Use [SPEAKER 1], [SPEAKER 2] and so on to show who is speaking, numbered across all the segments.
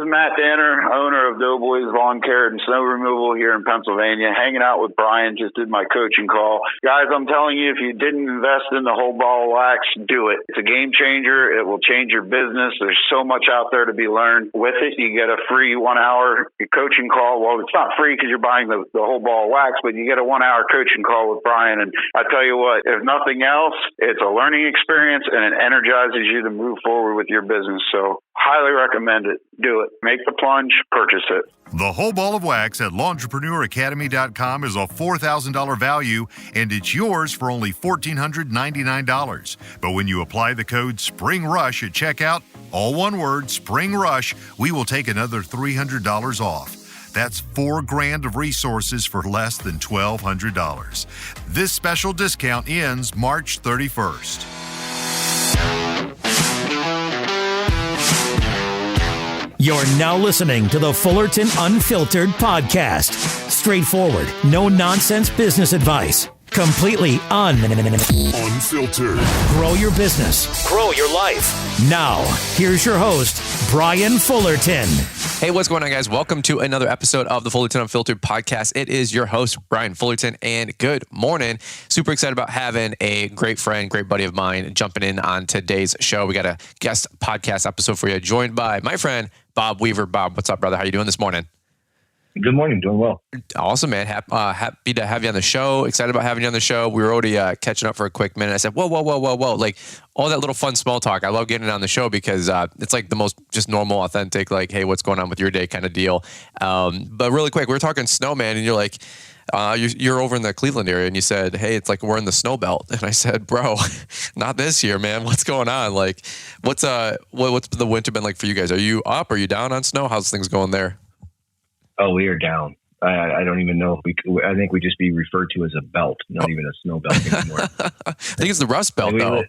[SPEAKER 1] Matt Danner, owner of Doughboys Lawn Care and Snow Removal here in Pennsylvania, hanging out with Brian. Just did my coaching call. Guys, I'm telling you, if you didn't invest in the whole ball of wax, do it. It's a game changer. It will change your business. There's so much out there to be learned. With it, you get a free 1 hour coaching call. Well, it's not free because you're buying the whole ball of wax, but you get a 1 hour coaching call with Brian. And I tell you what, if nothing else, it's a learning experience and it energizes you to move forward with your business. So highly recommend it. Do it. Make the plunge. Purchase it.
[SPEAKER 2] The whole ball of wax at L'EntrepreneurAcademy.com is a $4,000 value, and it's yours for only $1,499. But when you apply the code SPRINGRUSH at checkout, all one word, Spring Rush, we will take another $300 off. That's $4,000 of resources for less than $1,200. This special discount ends March 31st.
[SPEAKER 3] You're now listening to the Fullerton Unfiltered podcast. Straightforward, no nonsense business advice. Completely unfiltered. Grow your business. Grow your life. Now, here's your host, Brian Fullerton.
[SPEAKER 4] Hey, what's going on, guys? Welcome to another episode of the Fullerton Unfiltered podcast. It is your host, Brian Fullerton, and good morning. Super excited about having a great friend, great buddy of mine jumping in on today's show. We got a guest podcast episode for you, joined by my friend, Bob Weaver. Bob, what's up, brother? How you doing this morning?
[SPEAKER 5] Good morning. Doing well.
[SPEAKER 4] Awesome, man. Happy to have you on the show. Excited about having you on the show. We were already catching up for a quick minute. I said, whoa. Like all that little fun small talk. I love getting it on the show because it's like the most just normal, authentic, like, hey, what's going on with your day kind of deal. But really quick, we were talking snow, man, and you're like, you're over in the Cleveland area, and you said, hey, it's like we're in the snow belt. And I said, bro, not this year, man. What's going on? Like, what's the winter been like for you guys? Are you up? Are you down on snow? How's things going there?
[SPEAKER 5] Oh, we are down. I don't even know if I think we just be referred to as a belt, not even a snow belt anymore.
[SPEAKER 4] I think it's the rust belt, though.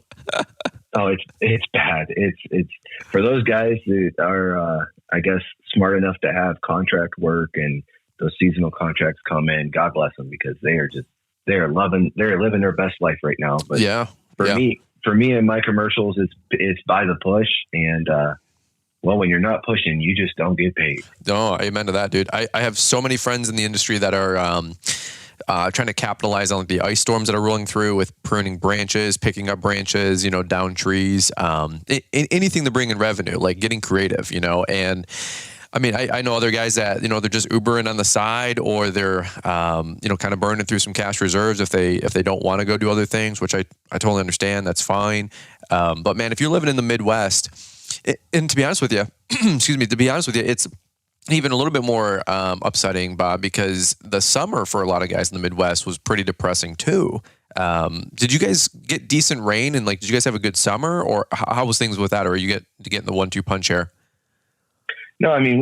[SPEAKER 5] It's bad. It's for those guys that are, I guess, smart enough to have contract work and those seasonal contracts come in. God bless them, because they're living their best life right now. But for me and my commercials, it's by the push, and well, when you're not pushing, you just don't get paid. No,
[SPEAKER 4] amen to that, dude. I have so many friends in the industry that are trying to capitalize on the ice storms that are rolling through with pruning branches, picking up branches, down trees, anything to bring in revenue, like getting creative, and I mean, I know other guys that, they're just Ubering on the side, or they're, kind of burning through some cash reserves if they don't want to go do other things, which I totally understand. That's fine. But man, if you're living in the Midwest, and to be honest with you, it's even a little bit more upsetting, Bob, because the summer for a lot of guys in the Midwest was pretty depressing too. Did you guys get decent rain, and did you guys have a good summer, or how was things with that, or are you getting the 1-2 punch here?
[SPEAKER 5] No, I mean,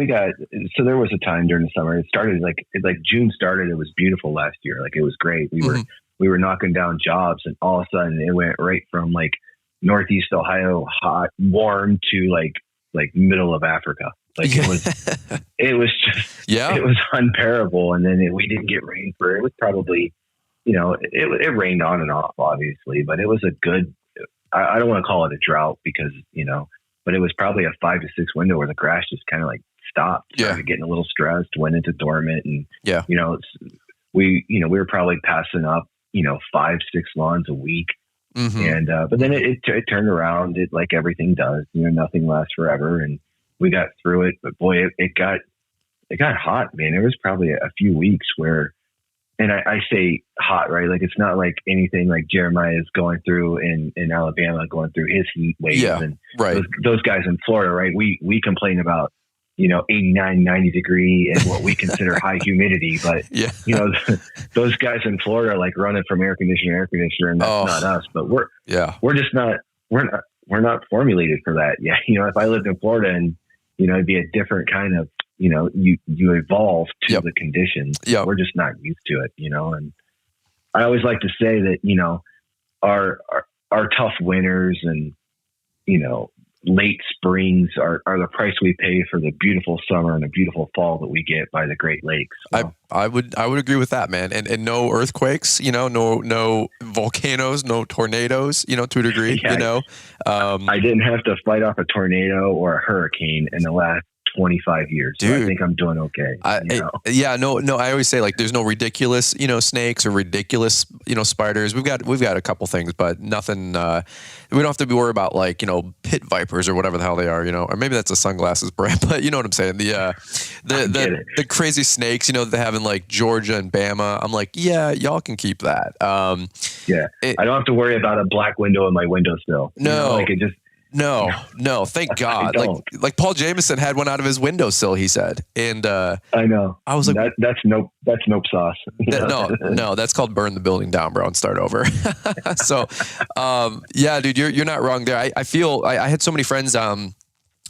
[SPEAKER 5] so there was a time during the summer. It started like June started. It was beautiful last year. Like, it was great. We were knocking down jobs, and all of a sudden it went right from Northeast Ohio, hot, warm, to like middle of Africa. It was just, it was unbearable. And then we didn't get rain it was probably, it rained on and off, obviously, but it was a good, I don't want to call it a drought because, but it was probably a 5 to 6 window where the grass just kind of stopped, started getting a little stressed, went into dormant. And, we were probably passing up, 5-6 lawns a week. Mm-hmm. And, but then it turned around. It, like everything does, nothing lasts forever. And we got through it, but boy, it got hot, man. There was probably a few weeks where, and I say hot, right? Like, it's not like anything like Jeremiah is going through in Alabama, going through his heat waves. Yeah, and right. Those guys in Florida, right? We complain about, 89, 90 degree and what we consider high humidity. But, those guys in Florida are running from air conditioner, and that's not us. But we're just not, we're not formulated for that. Yeah. If I lived in Florida and, it'd be a different kind of, you evolve to the conditions. Yeah. We're just not used to it, and I always like to say that, our tough winters and, late springs are the price we pay for the beautiful summer and the beautiful fall that we get by the Great Lakes. So.
[SPEAKER 4] I would agree with that, man. And no earthquakes, no volcanoes, no tornadoes, to a degree,
[SPEAKER 5] I didn't have to fight off a tornado or a hurricane in the last 25 years. So I think I'm doing okay.
[SPEAKER 4] I always say, like, there's no ridiculous, snakes or ridiculous, spiders. We've got a couple things, but nothing, we don't have to be worried about, like, pit vipers or whatever the hell they are, or maybe that's a sunglasses brand, but you know what I'm saying? The crazy snakes, that they have in like Georgia and Bama. I'm like, yeah, y'all can keep that. I
[SPEAKER 5] don't have to worry about a black window in my windowsill.
[SPEAKER 4] No, no, thank God. Like Paul Jameson had one out of his windowsill, he said. And
[SPEAKER 5] I know.
[SPEAKER 4] I was like,
[SPEAKER 5] that's nope sauce.
[SPEAKER 4] No, that's called burn the building down, bro, and start over. So yeah, dude, you're not wrong there. I feel I had so many friends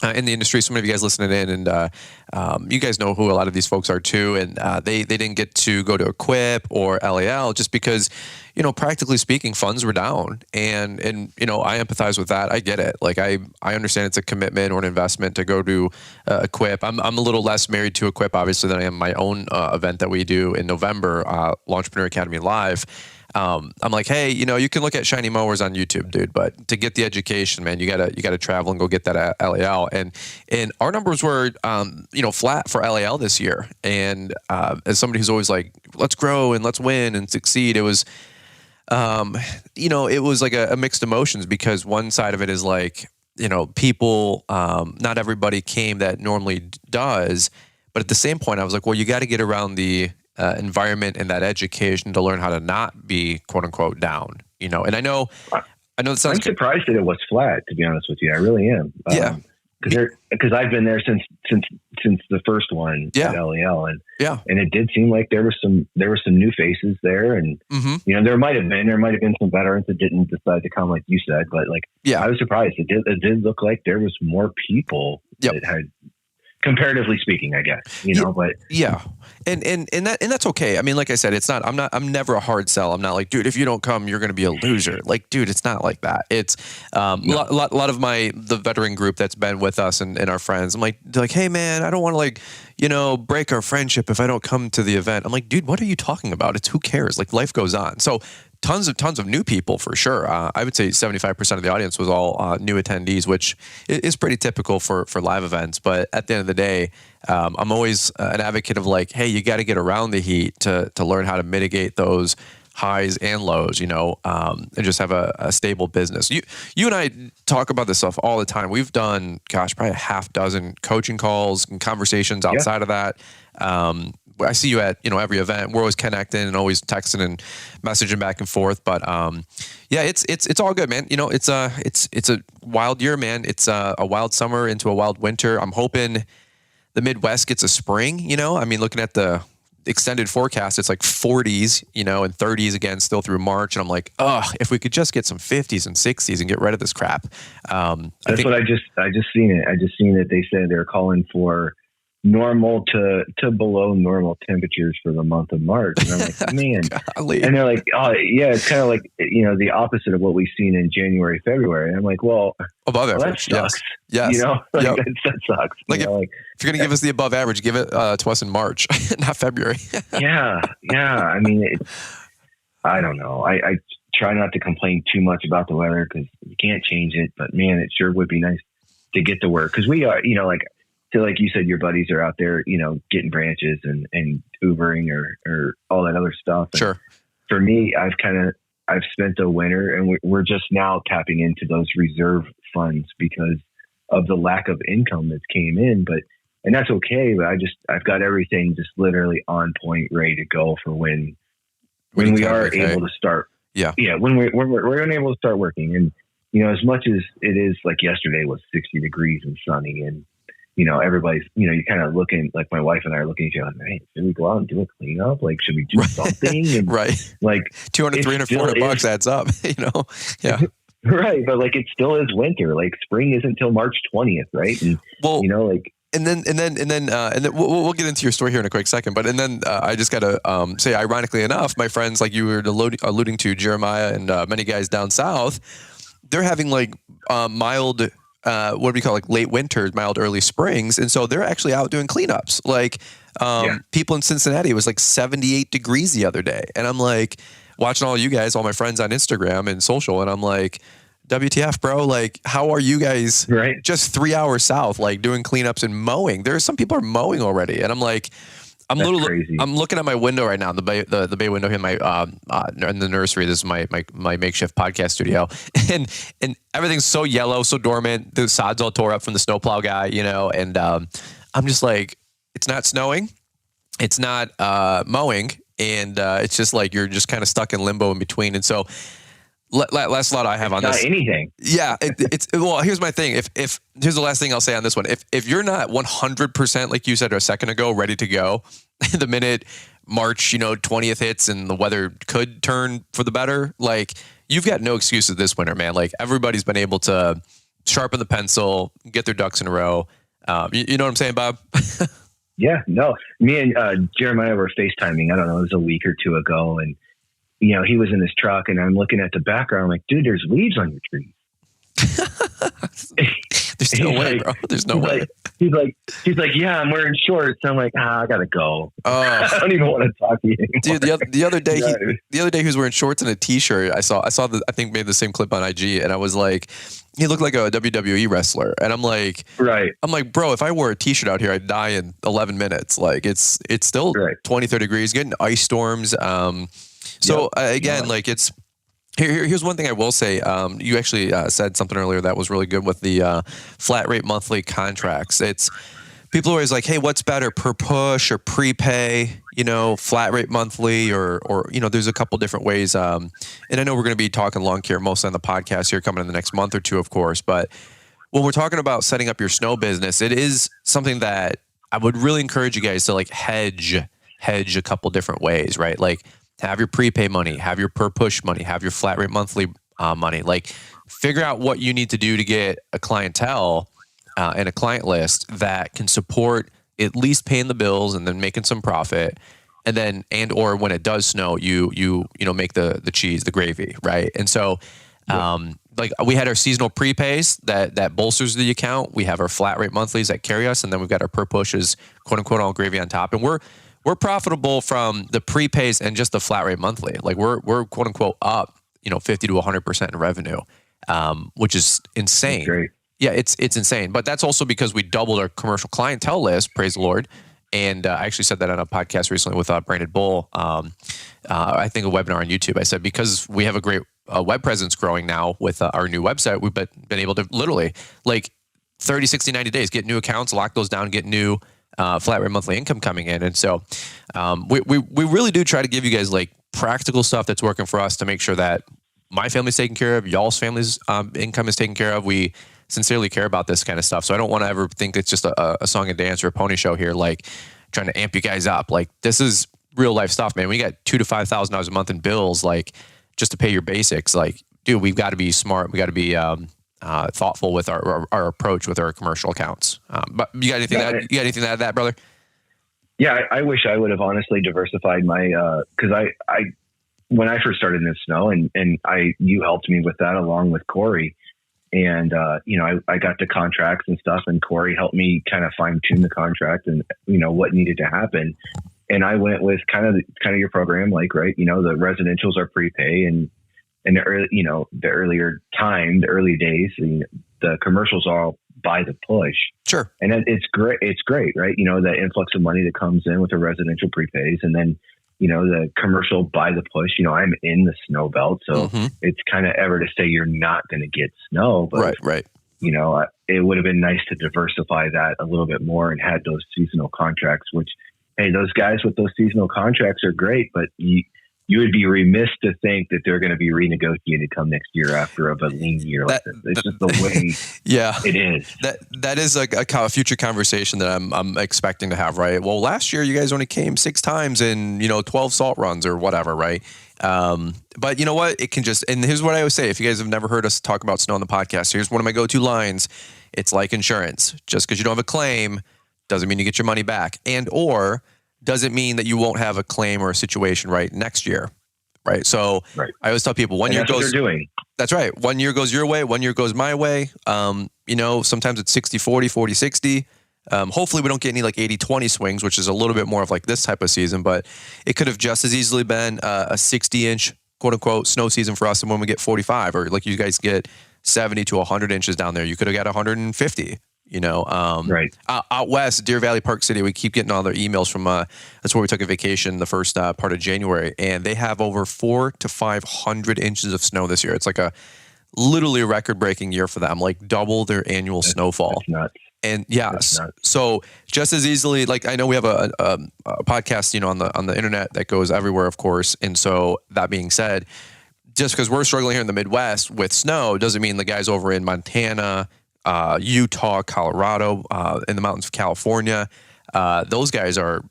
[SPEAKER 4] in the industry, so many of you guys listening in, and you guys know who a lot of these folks are too, and they didn't get to go to Equip or LAL just because, practically speaking, funds were down, and I empathize with that. I get it. Like I understand it's a commitment or an investment to go to Equip. I'm a little less married to Equip, obviously, than I am my own event that we do in November, Lawntrepreneur Academy Live. I'm like, hey, you can look at shiny mowers on YouTube, dude, but to get the education, man, you gotta travel and go get that at LAL. And our numbers were, flat for LAL this year. And as somebody who's always like, let's grow and let's win and succeed, it was, it was like a mixed emotions, because one side of it is like, people, not everybody came that normally does, but at the same point, I was like, well, you got to get around the environment and that education to learn how to not be quote unquote down, and I know it sounds.
[SPEAKER 5] I'm surprised that it was flat, to be honest with you. I really am. Because I've been there since the first one at LEL, and it did seem like there were some new faces there, and there might have been some veterans that didn't decide to come, like you said, but I was surprised. It did look like there was more people that had. Comparatively speaking, I guess, but and that's okay. I mean, like I said, I'm never a hard sell. I'm not like, dude, if you don't come, you're going to be a loser. Like, dude, it's not like that. It's a lot of the veteran group that's been with us and our friends. I'm like, they're like, hey man, I don't want to break our friendship if I don't come to the event. I'm like, dude, what are you talking about? It's who cares? Like, life goes on. So tons of new people for sure. I would say 75% of the audience was all new attendees, which is pretty typical for live events. But at the end of the day, I'm always an advocate of like, hey, you got to get around the heat to learn how to mitigate those highs and lows, and just have a stable business. You and I talk about this stuff all the time. We've done, probably a half dozen coaching calls and conversations outside of that. I see you at, every event. We're always connecting and always texting and messaging back and forth. But it's all good, man. It's a wild year, man. It's a wild summer into a wild winter. I'm hoping the Midwest gets a spring. I mean, looking at the extended forecast, it's like 40s, and 30s again, still through March. And I'm like, if we could just get some 50s and 60s and get rid of this crap. That's what I just seen it. I just seen that they said they're calling for normal to below normal temperatures for the month of March. And I'm like, man. And they're like, oh yeah, it's kind of like, the opposite of what we've seen in January, February. And I'm like, well,
[SPEAKER 4] above average.
[SPEAKER 5] That sucks.
[SPEAKER 4] Yes.
[SPEAKER 5] That sucks.
[SPEAKER 4] Like if you're going to give us the above average, give it to us in March, not February.
[SPEAKER 5] Yeah. I mean, I don't know. I try not to complain too much about the weather because you can't change it, but man, it sure would be nice to get to work. Cause we are, like you said, your buddies are out there, getting branches and Ubering or all that other stuff. And
[SPEAKER 4] sure.
[SPEAKER 5] For me, I've spent the winter and we're just now tapping into those reserve funds because of the lack of income that came in. And that's okay. But I've got everything just literally on point, ready to go for when we are able to start.
[SPEAKER 4] Yeah.
[SPEAKER 5] Yeah. When we're unable to start working. And, as much as it is like yesterday was 60 degrees and sunny and, everybody's, you're kind of looking, like my wife and I are looking at you like, hey, should we go out and do a cleanup? Like, should we do something? And
[SPEAKER 4] right.
[SPEAKER 5] Like
[SPEAKER 4] $200, $300, $400 adds up, Yeah.
[SPEAKER 5] Right. But like, it still is winter. Like spring isn't until March 20th. Right. And,
[SPEAKER 4] well, and then we'll get into your story here in a quick second. But I just got to say, ironically enough, my friends, like you were alluding to, Jeremiah and many guys down south, they're having like mild. What do we call like late winters, mild early springs, and so they're actually out doing cleanups. Like people in Cincinnati, it was like 78 degrees the other day, and I'm like watching all you guys, all my friends on Instagram and social, and I'm like, WTF, bro? Like, how are you guys just 3 hours south, like doing cleanups and mowing? There are some people are mowing already. And I'm like, I'm looking at my window right now, the bay window here in my in the nursery. This is my makeshift podcast studio, and everything's so yellow, so dormant. The sod's all tore up from the snowplow guy, you know. And I'm just like, it's not snowing, it's not mowing, and it's just like you're just kind of stuck in limbo in between. And so, last thought I have on this.
[SPEAKER 5] Not anything.
[SPEAKER 4] Yeah, it's well. Here's my thing. If here's the last thing I'll say on this one. If you're not 100%, like you said a second ago, ready to go, the minute March 20th hits and the weather could turn for the better, like you've got no excuses this winter, man. Like everybody's been able to sharpen the pencil, get their ducks in a row. You know what I'm saying, Bob?
[SPEAKER 5] Yeah, no. Me and Jeremiah were FaceTiming. I don't know, it was a week or two ago, and he was in his truck, and I'm looking at the background. I'm like, dude, there's leaves on your trees.
[SPEAKER 4] There's no way, bro. There's no way.
[SPEAKER 5] He's like, yeah, I'm wearing shorts. I'm like, I gotta go. I don't even want to talk to you anymore.
[SPEAKER 4] Dude, the other day, he was wearing shorts and a t-shirt. I saw I think made the same clip on IG, and I was like, he looked like a WWE wrestler, and I'm like, bro, if I wore a t-shirt out here, I'd die in 11 minutes. Like it's still 20, 30 degrees, getting ice storms. Like it's here's one thing I will say. You actually said something earlier that was really good with the flat rate monthly contracts. It's people are always like, hey, what's better, per push or prepay? Flat rate monthly or there's a couple different ways. And I know we're going to be talking lawn care mostly on the podcast here coming in the next month or two, of course. But when we're talking about setting up your snow business, it is something that I would really encourage you guys to like hedge a couple different ways, right? Like, have your prepay money, have your per push money, have your flat rate monthly money. Like, figure out what you need to do to get a clientele and a client list that can support at least paying the bills and then making some profit. And then, or when it does snow, you make the cheese, the gravy, right? And so, like we had our seasonal prepays that bolsters the account. We have our flat rate monthlies that carry us, and then we've got our per pushes, quote unquote, all gravy on top. And we're profitable from the prepays and just the flat rate monthly. Like we're quote unquote up, 50 to 100% in revenue, which is insane. That's great. Yeah, it's insane. But that's also because we doubled our commercial clientele list, praise the Lord. And I actually said that on a podcast recently with Brandon Bull. I think a webinar on YouTube. I said, because we have a great web presence growing now with our new website, we've been able to literally like 30, 60, 90 days, get new accounts, lock those down, get new flat rate monthly income coming in. And so we really do try to give you guys like practical stuff that's working for us to make sure that my family's taken care of, y'all's family's income is taken care of. We sincerely care about this kind of stuff. So I don't want to ever think it's just a song and dance or a pony show here, like trying to amp you guys up. Like this is real life stuff, man. We got $2,000 to $5,000 a month in bills, like just to pay your basics. Like, dude, we've got to be smart. We got to be thoughtful with our approach with our commercial accounts. But you got anything to add to that, brother?
[SPEAKER 5] Yeah, I wish I would have honestly diversified my because I when I first started in the snow and you helped me with that along with Corey. And, I got the contracts and stuff, and Corey helped me kind of fine tune the contract and, what needed to happen. And I went with kind of your program, like, right, the residentials are prepay and the early, the early days, the commercials are all by the push.
[SPEAKER 4] Sure.
[SPEAKER 5] And it's great. It's great, right? The influx of money that comes in with the residential prepays, and then, the commercial by the push. I'm in the snow belt, so it's kind of ever to say you're not going to get snow, but
[SPEAKER 4] right.
[SPEAKER 5] It would have been nice to diversify that a little bit more and had those seasonal contracts, which, hey, those guys with those seasonal contracts are great, but you would be remiss to think that they're going to be renegotiated come next year after a lean year like this. It's just the way it is.
[SPEAKER 4] That is a future conversation that I'm expecting to have, right? Well, last year you guys only came 6 times in, 12 salt runs or whatever, right? But you know what? It can just, and here's what I always say. If you guys have never heard us talk about snow on the podcast, here's one of my go-to lines. It's like insurance. Just because you don't have a claim doesn't mean you get your money back. Or doesn't mean that you won't have a claim or a situation right next year, right? So I always tell people 1 year goes.
[SPEAKER 5] What they're doing.
[SPEAKER 4] That's right. 1 year goes your way, 1 year goes my way. Sometimes it's 60-40, 40-60. Hopefully we don't get any like 80-20 swings, which is a little bit more of like this type of season, but it could have just as easily been a 60-inch quote unquote snow season for us, and when we get 45, or like you guys get 70 to 100 inches down there. You could have got 150.
[SPEAKER 5] Right.
[SPEAKER 4] Out west, Deer Valley, Park City, we keep getting all their emails from, that's where we took a vacation the first part of January, and they have over 400 to 500 inches of snow this year. It's like literally a record-breaking year for them, like double their annual snowfall.
[SPEAKER 5] That's nuts.
[SPEAKER 4] And so just as easily, like I know we have a podcast, on the internet that goes everywhere, of course. And so that being said, just because we're struggling here in the Midwest with snow doesn't mean the guys over in Montana, Utah, Colorado, in the mountains of California, those guys are,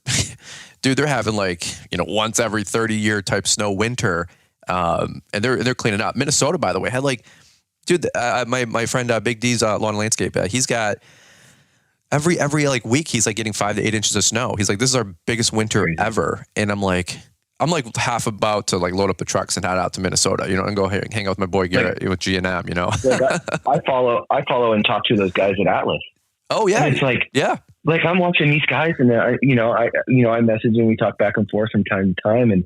[SPEAKER 4] dude, they're having once every 30-year type snow winter, and they're cleaning up. Minnesota, by the way, had my friend Big D's Lawn and Landscape. He's got every week he's getting 5 to 8 inches of snow. He's like, this is our biggest winter ever, and I'm like half about to load up the trucks and head out to Minnesota, and go hang out with my boy Garrett with G&M,
[SPEAKER 5] I follow and talk to those guys at Atlas.
[SPEAKER 4] Oh yeah.
[SPEAKER 5] And it's I'm watching these guys and I message and we talk back and forth from time to time and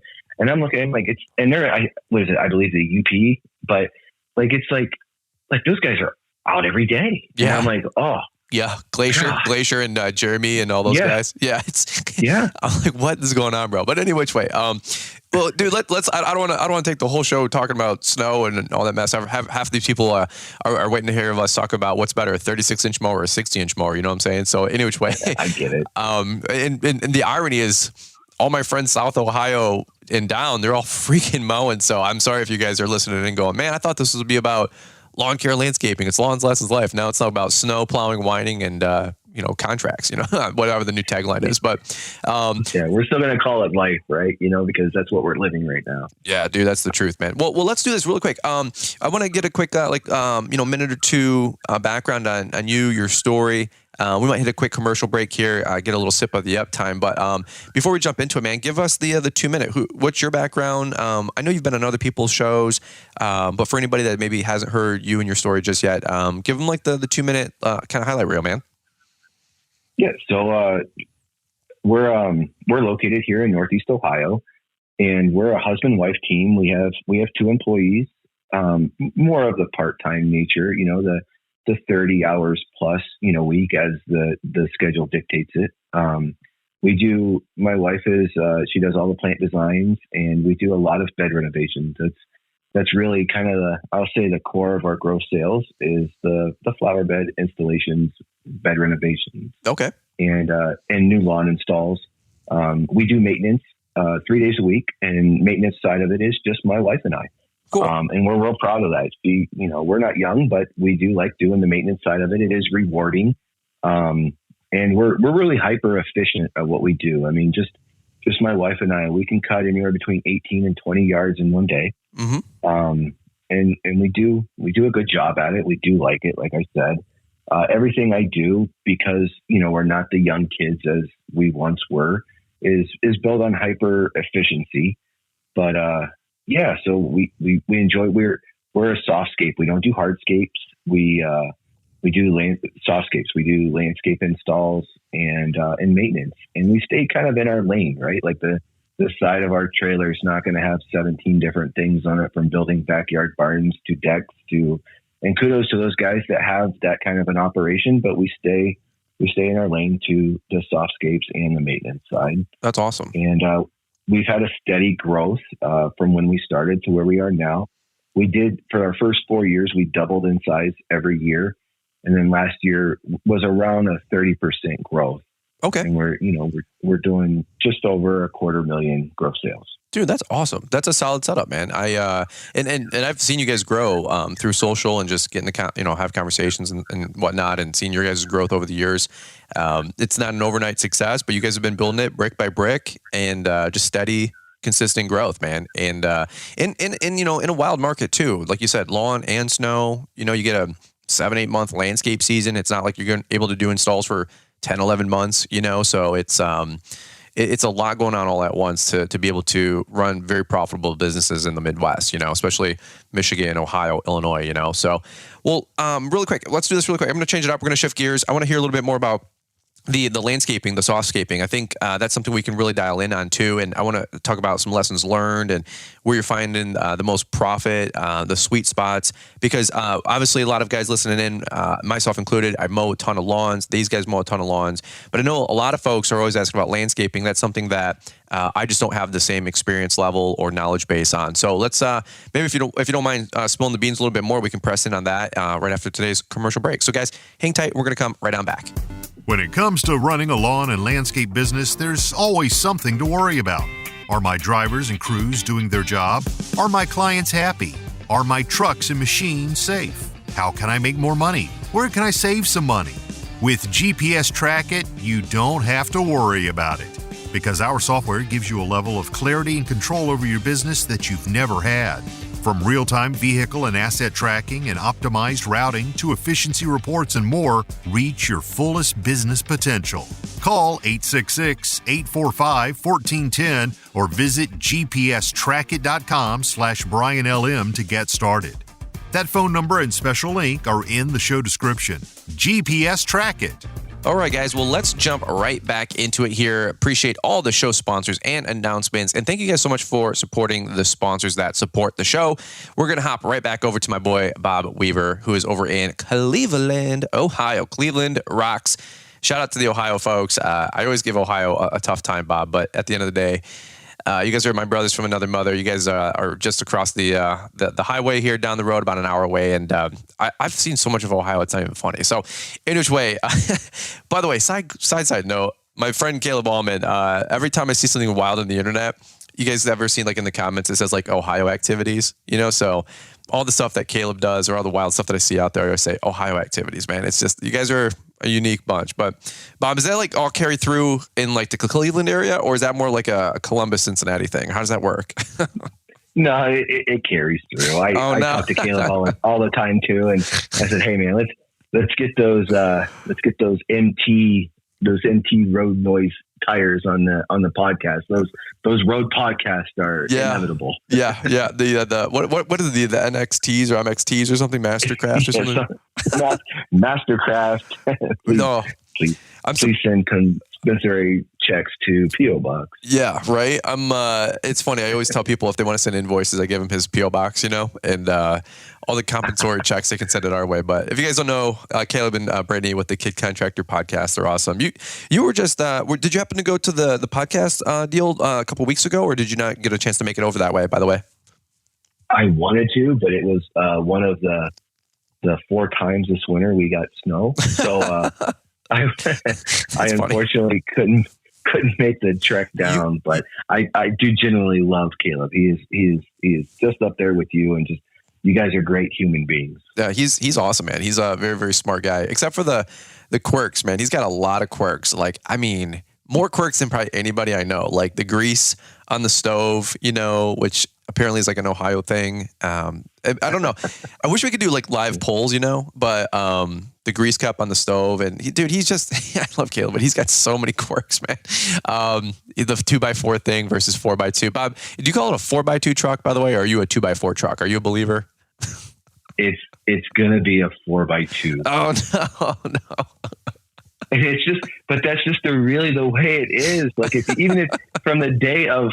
[SPEAKER 5] I'm looking they're, I believe the UP, but it's those guys are out every day.
[SPEAKER 4] Yeah.
[SPEAKER 5] And I'm like, oh,
[SPEAKER 4] yeah, Glacier, and Jeremy and all those guys. Yeah, I'm like, what is going on, bro? But any which way, well, dude, let's. I don't want to take the whole show talking about snow and all that mess. Half these people are waiting to hear us talk about what's better, a 36-inch mower or a 60-inch mower. You know what I'm saying? So any which way,
[SPEAKER 5] I get it.
[SPEAKER 4] And the irony is, all my friends South Ohio and down, they're all freaking mowing. So I'm sorry if you guys are listening and going, man, I thought this would be about lawn care, landscaping. It's lawns, lessons, life. Now it's not about snow plowing, whining, and contracts. Whatever the new tagline is. But
[SPEAKER 5] we're still gonna call it life, right? Because that's what we're living right now.
[SPEAKER 4] Yeah, dude, that's the truth, man. Well, let's do this really quick. I want to get a quick minute or two background on you, your story. We might hit a quick commercial break here, get a little sip of the uptime. But before we jump into it, man, give us the 2-minute. What's your background? I know you've been on other people's shows, but for anybody that maybe hasn't heard you and your story just yet, give them the 2-minute kind of highlight reel, man.
[SPEAKER 5] Yeah. So we're located here in Northeast Ohio, and we're a husband-wife team. We have 2 employees, more of the part-time nature, the 30 hours plus, week as the schedule dictates it. My wife she does all the plant designs, and we do a lot of bed renovations. That's really kind of I'll say the core of our growth sales is the flower bed installations, bed renovations.
[SPEAKER 4] Okay.
[SPEAKER 5] And new lawn installs. We do maintenance 3 days a week, and maintenance side of it is just my wife and I.
[SPEAKER 4] Cool.
[SPEAKER 5] And we're real proud of that. We're not young, but we do like doing the maintenance side of it. It is rewarding. And we're really hyper efficient at what we do. I mean, just my wife and I, we can cut anywhere between 18 and 20 yards in one day.
[SPEAKER 4] Mm-hmm.
[SPEAKER 5] And we do a good job at it. We do like it. Like I said, everything I do, because, we're not the young kids as we once were, is built on hyper efficiency. But, so we enjoy, we're a softscape. We don't do hardscapes. We do softscapes. We do landscape installs and maintenance, and we stay kind of in our lane, right? Like the side of our trailer is not going to have 17 different things on it, from building backyard barns to decks and kudos to those guys that have that kind of an operation, but we stay in our lane to the softscapes and the maintenance side.
[SPEAKER 4] That's awesome.
[SPEAKER 5] And, we've had a steady growth from when we started to where we are now. We did, for our first 4 years, we doubled in size every year. And then last year was around a 30% growth.
[SPEAKER 4] Okay.
[SPEAKER 5] And we're doing just over 250,000 gross sales.
[SPEAKER 4] Dude, that's awesome. That's a solid setup, man. And I've seen you guys grow through social and just getting to have conversations and whatnot, and seeing your guys' growth over the years. It's not an overnight success, but you guys have been building it brick by brick and just steady, consistent growth, man. And in a wild market too, like you said, lawn and snow. You get a 7-8 month landscape season. It's not like you're able to do installs for 10, 11 months. So it's a lot going on all at once to be able to run very profitable businesses in the Midwest, especially Michigan, Ohio, Illinois, So, well, really quick, let's do this really quick. I'm going to change it up. We're going to shift gears. I want to hear a little bit more about the landscaping, the softscaping, I think that's something we can really dial in on too. And I want to talk about some lessons learned and where you're finding the most profit, the sweet spots, because obviously a lot of guys listening in, myself included, I mow a ton of lawns. These guys mow a ton of lawns, but I know a lot of folks are always asking about landscaping. That's something that I just don't have the same experience level or knowledge base on. So let's maybe if you don't mind spilling the beans a little bit more, we can press in on that right after today's commercial break. So guys, hang tight. We're going to come right on back.
[SPEAKER 2] When it comes to running a lawn and landscape business, there's always something to worry about. Are my drivers and crews doing their job? Are my clients happy? Are my trucks and machines safe? How can I make more money? Where can I save some money? With GPS Track It, you don't have to worry about it, because our software gives you a level of clarity and control over your business that you've never had. From real-time vehicle and asset tracking and optimized routing to efficiency reports and more, reach your fullest business potential. Call 866-845-1410 or visit gpstrackit.com/BrianLM to get started. That phone number and special link are in the show description. GPS Track It.
[SPEAKER 4] All right, guys. Well, let's jump right back into it here. Appreciate all the show sponsors and announcements. And thank you guys so much for supporting the sponsors that support the show. We're going to hop right back over to my boy, Bob Weaver, who is over in Cleveland, Ohio. Cleveland rocks. Shout out to the Ohio folks. I always give Ohio a tough time, Bob, but at the end of the day, you guys are my brothers from another mother. You guys are just across the highway here down the road, about an hour away. And I've seen so much of Ohio, it's not even funny. So in which way, by the way, side note, my friend Caleb Allman, every time I see something wild on the internet, you guys ever seen like in the comments, it says like Ohio activities, so all the stuff that Caleb does or all the wild stuff that I see out there, I always say Ohio activities, man. It's just, you guys are a unique bunch. But Bob, is that like all carried through in like the Cleveland area, or is that more like a Columbus, Cincinnati thing? How does that work?
[SPEAKER 5] No, it carries through. I talk to Caleb all the time too. And I said, hey man, let's get those MT road noise tires on the podcast. Those road podcasts are inevitable.
[SPEAKER 4] Yeah. The what is the NXTs or MXTs or something? Mastercraft or something?
[SPEAKER 5] Mastercraft. Please send compensatory checks to P.O. Box.
[SPEAKER 4] Yeah, right. It's funny. I always tell people if they want to send invoices, I give them his P.O. Box, and all the compensatory checks, they can send it our way. But if you guys don't know, Caleb and Brittany with the Kid Contractor podcast, they're awesome. You were just, did you happen to go to the podcast deal a couple weeks ago, or did you not get a chance to make it over that way, by the way?
[SPEAKER 5] I wanted to, but it was one of the 4 times this winter we got snow. So I unfortunately couldn't make the trek down, but I do genuinely love Caleb. He is just up there with you, and just, you guys are great human beings.
[SPEAKER 4] Yeah, he's awesome, man. He's a very, very smart guy, except for the quirks, man. He's got a lot of quirks. Like, I mean, more quirks than probably anybody I know. Like the grease on the stove, which apparently is like an Ohio thing. I don't know. I wish we could do like live polls, but the grease cup on the stove, and he's just, I love Caleb, but he's got so many quirks, man. The 2x4 thing versus 4x2. Bob, do you call it a 4x2 truck, by the way, or are you a 2x4 truck? Are you a believer?
[SPEAKER 5] It's going to be a 4x2.
[SPEAKER 4] Oh, no.
[SPEAKER 5] And it's just, but that's just really the way it is. Like even if from the day of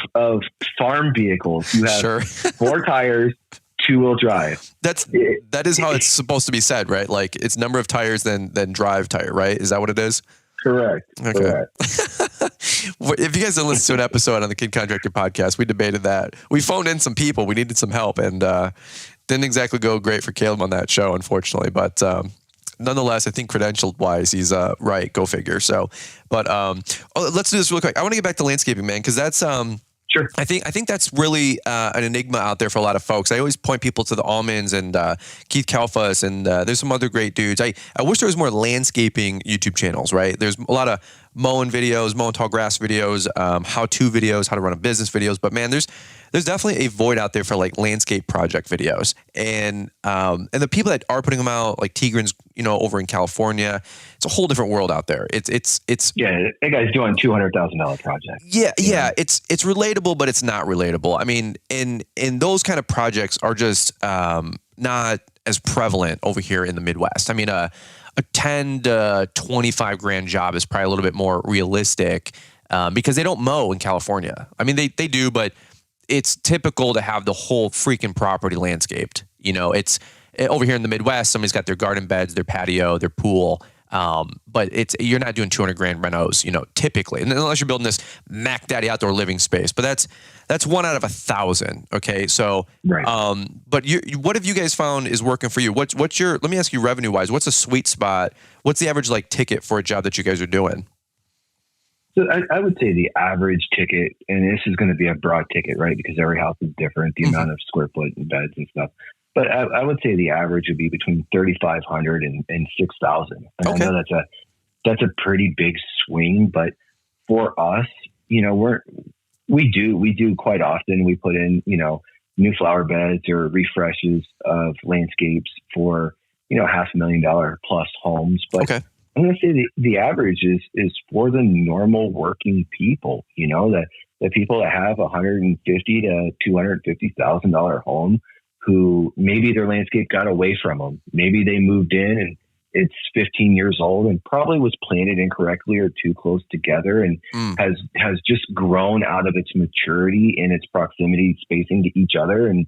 [SPEAKER 5] farm vehicles, you have 4 tires, 2-wheel drive.
[SPEAKER 4] That is how it's supposed to be said, right? Like it's number of tires than drive tire, right? Is that what it is?
[SPEAKER 5] Correct.
[SPEAKER 4] Okay.
[SPEAKER 5] Correct.
[SPEAKER 4] If you guys didn't listen to an episode on the Kid Contractor podcast, we debated that. We phoned in some people. We needed some help, and didn't exactly go great for Caleb on that show, unfortunately. But nonetheless, I think credentialed wise, he's right. Go figure. So, but let's do this real quick. I want to get back to landscaping, man, because that's
[SPEAKER 5] Sure.
[SPEAKER 4] I think that's really an enigma out there for a lot of folks. I always point people to the Almonds and Keith Kalfas, and there's some other great dudes. I wish there was more landscaping YouTube channels, right? There's a lot of mowing videos, mowing tall grass videos, how-to videos, how to run a business videos. But man, there's definitely a void out there for like landscape project videos, and the people that are putting them out, like Tigran's, over in California, it's a whole different world out there. It's
[SPEAKER 5] that guy's doing $200,000 project.
[SPEAKER 4] Yeah. It's relatable, but it's not relatable. I mean, in those kind of projects are just not as prevalent over here in the Midwest. I mean, a a 10 to 25 grand job is probably a little bit more realistic because they don't mow in California. I mean, they do, but it's typical to have the whole freaking property landscaped. You know, it's over here in the Midwest, somebody's got their garden beds, their patio, their pool. But you're not doing 200 grand renos, you know, typically, and unless you're building this Mac Daddy outdoor living space, but that's 1 out of 1,000. Okay. So,
[SPEAKER 5] right.
[SPEAKER 4] But what have you guys found is working for you? What's your, let me ask you revenue wise, what's a sweet spot? What's the average like ticket for a job that you guys are doing?
[SPEAKER 5] So I would say the average ticket, and this is going to be a broad ticket, right? Because every house is different, the amount of square foot and beds and stuff. But I would say the average would be between 3,500 and 6,000. And
[SPEAKER 4] okay.
[SPEAKER 5] I know that's a pretty big swing, but for us, you know, we do quite often. We put in, you know, new flower beds or refreshes of landscapes for, you know, $500,000 plus homes. But okay. I'm going to say the average is for the normal working people, you know, the people that have $150,000 to $250,000 home, who maybe their landscape got away from them. Maybe they moved in and it's 15 years old and probably was planted incorrectly or too close together and has just grown out of its maturity and its proximity spacing to each other. And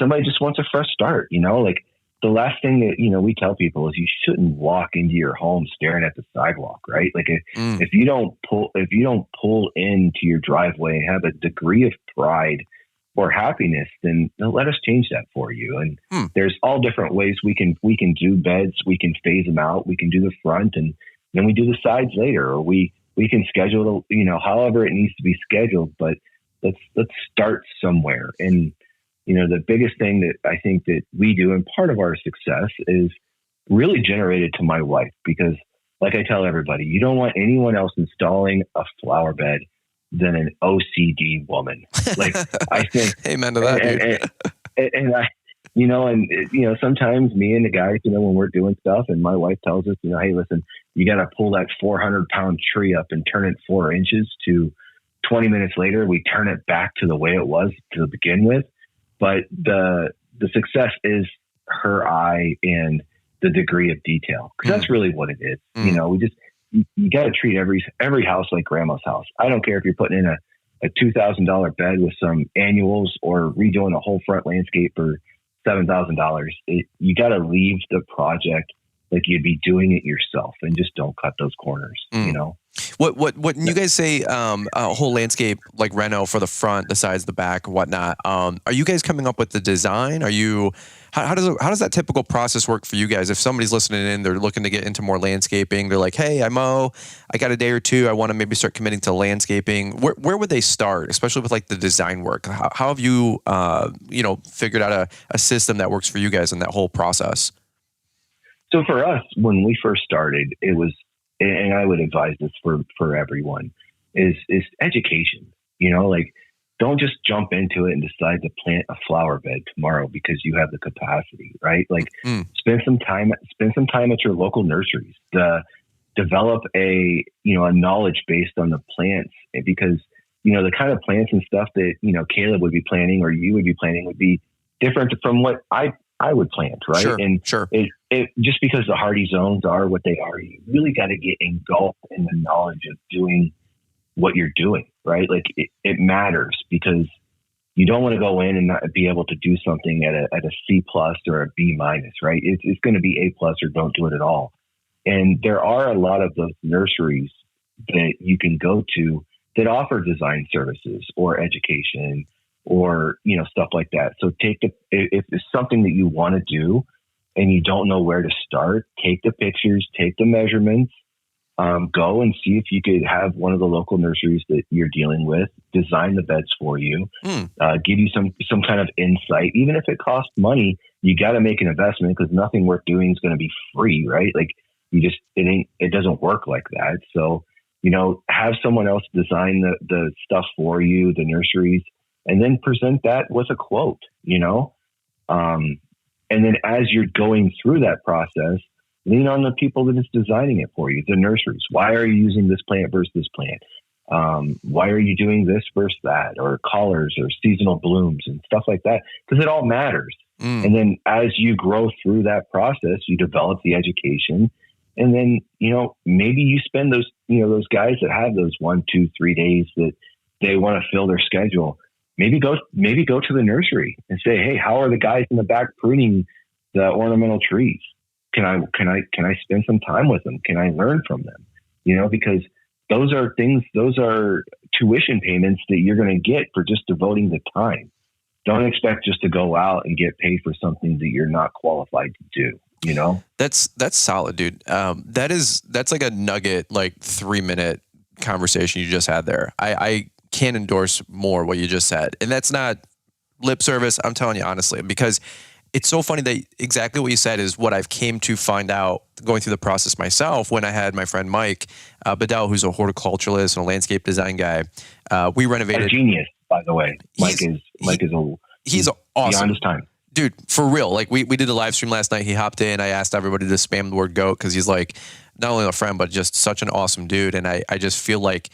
[SPEAKER 5] somebody just wants a fresh start, you know, like the last thing that, you know, we tell people is you shouldn't walk into your home staring at the sidewalk, right? Like if you don't pull into your driveway and have a degree of pride or happiness, then let us change that for you. And there's all different ways we can do beds. We can phase them out. We can do the front and then we do the sides later, or we can schedule, you know, however it needs to be scheduled, but let's start somewhere. And, you know, the biggest thing that I think that we do and part of our success is really generated to my wife, because like I tell everybody, you don't want anyone else installing a flower bed than an OCD woman. Like I think,
[SPEAKER 4] amen to that.
[SPEAKER 5] And I, you know, sometimes me and the guys, you know, when we're doing stuff and my wife tells us, you know, hey, listen, you got to pull that 400-pound tree up and turn it 4 inches to 20 minutes later, we turn it back to the way it was to begin with. But the success is her eye and the degree of detail. Cause that's really what it is. You know, you got to treat every house like grandma's house. I don't care if you're putting in a $2,000 bed with some annuals or redoing a whole front landscape for $7,000. You got to leave the project like you'd be doing it yourself, and just don't cut those corners. You know,
[SPEAKER 4] what you guys say, a whole landscape like reno for the front, the sides, the back, whatnot. Are you guys coming up with the design? How does that typical process work for you guys? If somebody's listening in, they're looking to get into more landscaping, they're like, hey, I got a day or two, I want to maybe start committing to landscaping. Where would they start, especially with like the design work? How have you, you know, figured out a system that works for you guys in that whole process?
[SPEAKER 5] So for us, when we first started, it was, and I would advise this for everyone, is education. You know, like don't just jump into it and decide to plant a flower bed tomorrow because you have the capacity, right? Like spend some time at your local nurseries. Develop a knowledge based on the plants, because you know the kind of plants and stuff that, you know, Caleb would be planting or you would be planting would be different from what I would plant, right?
[SPEAKER 4] Sure.
[SPEAKER 5] It just because the hardy zones are what they are, you really got to get engulfed in the knowledge of doing what you're doing, right? Like it matters, because you don't want to go in and not be able to do something at a C+ or a B-, right? It's going to be A+ or don't do it at all. And there are a lot of those nurseries that you can go to that offer design services or education or, you know, stuff like that. So if it's something that you want to do and you don't know where to start, take the pictures, take the measurements, go and see if you could have one of the local nurseries that you're dealing with design the beds for you, give you some kind of insight. Even if it costs money, you got to make an investment, because nothing worth doing is going to be free, right? Like it doesn't work like that. So, you know, have someone else design the stuff for you, the nurseries, and then present that with a quote, you know? And then as you're going through that process, lean on the people that is designing it for you, the nurseries. Why are you using this plant versus this plant? Why are you doing this versus that? Or collars or seasonal blooms and stuff like that? Because it all matters. And then as you grow through that process, you develop the education. And then, maybe you spend those, those guys that have those 1, 2, 3 days that they want to fill their schedule. Maybe go to the nursery and say, hey, how are the guys in the back pruning the ornamental trees? Can I spend some time with them? Can I learn from them? Because those are tuition payments that you're going to get for just devoting the time. Don't expect just to go out and get paid for something that you're not qualified to do.
[SPEAKER 4] That's solid, dude. That's like a nugget, like 3-minute conversation you just had there. I can't endorse more what you just said. And that's not lip service. I'm telling you honestly, because it's so funny that exactly what you said is what I've came to find out going through the process myself when I had my friend Mike Bedell, who's a horticulturalist and a landscape design guy. We renovated.
[SPEAKER 5] A genius, by the way. Mike is
[SPEAKER 4] he's awesome.
[SPEAKER 5] Beyond his time.
[SPEAKER 4] Dude, for real. Like we did a live stream last night. He hopped in. I asked everybody to spam the word goat because he's like not only a friend, but just such an awesome dude. And I just feel like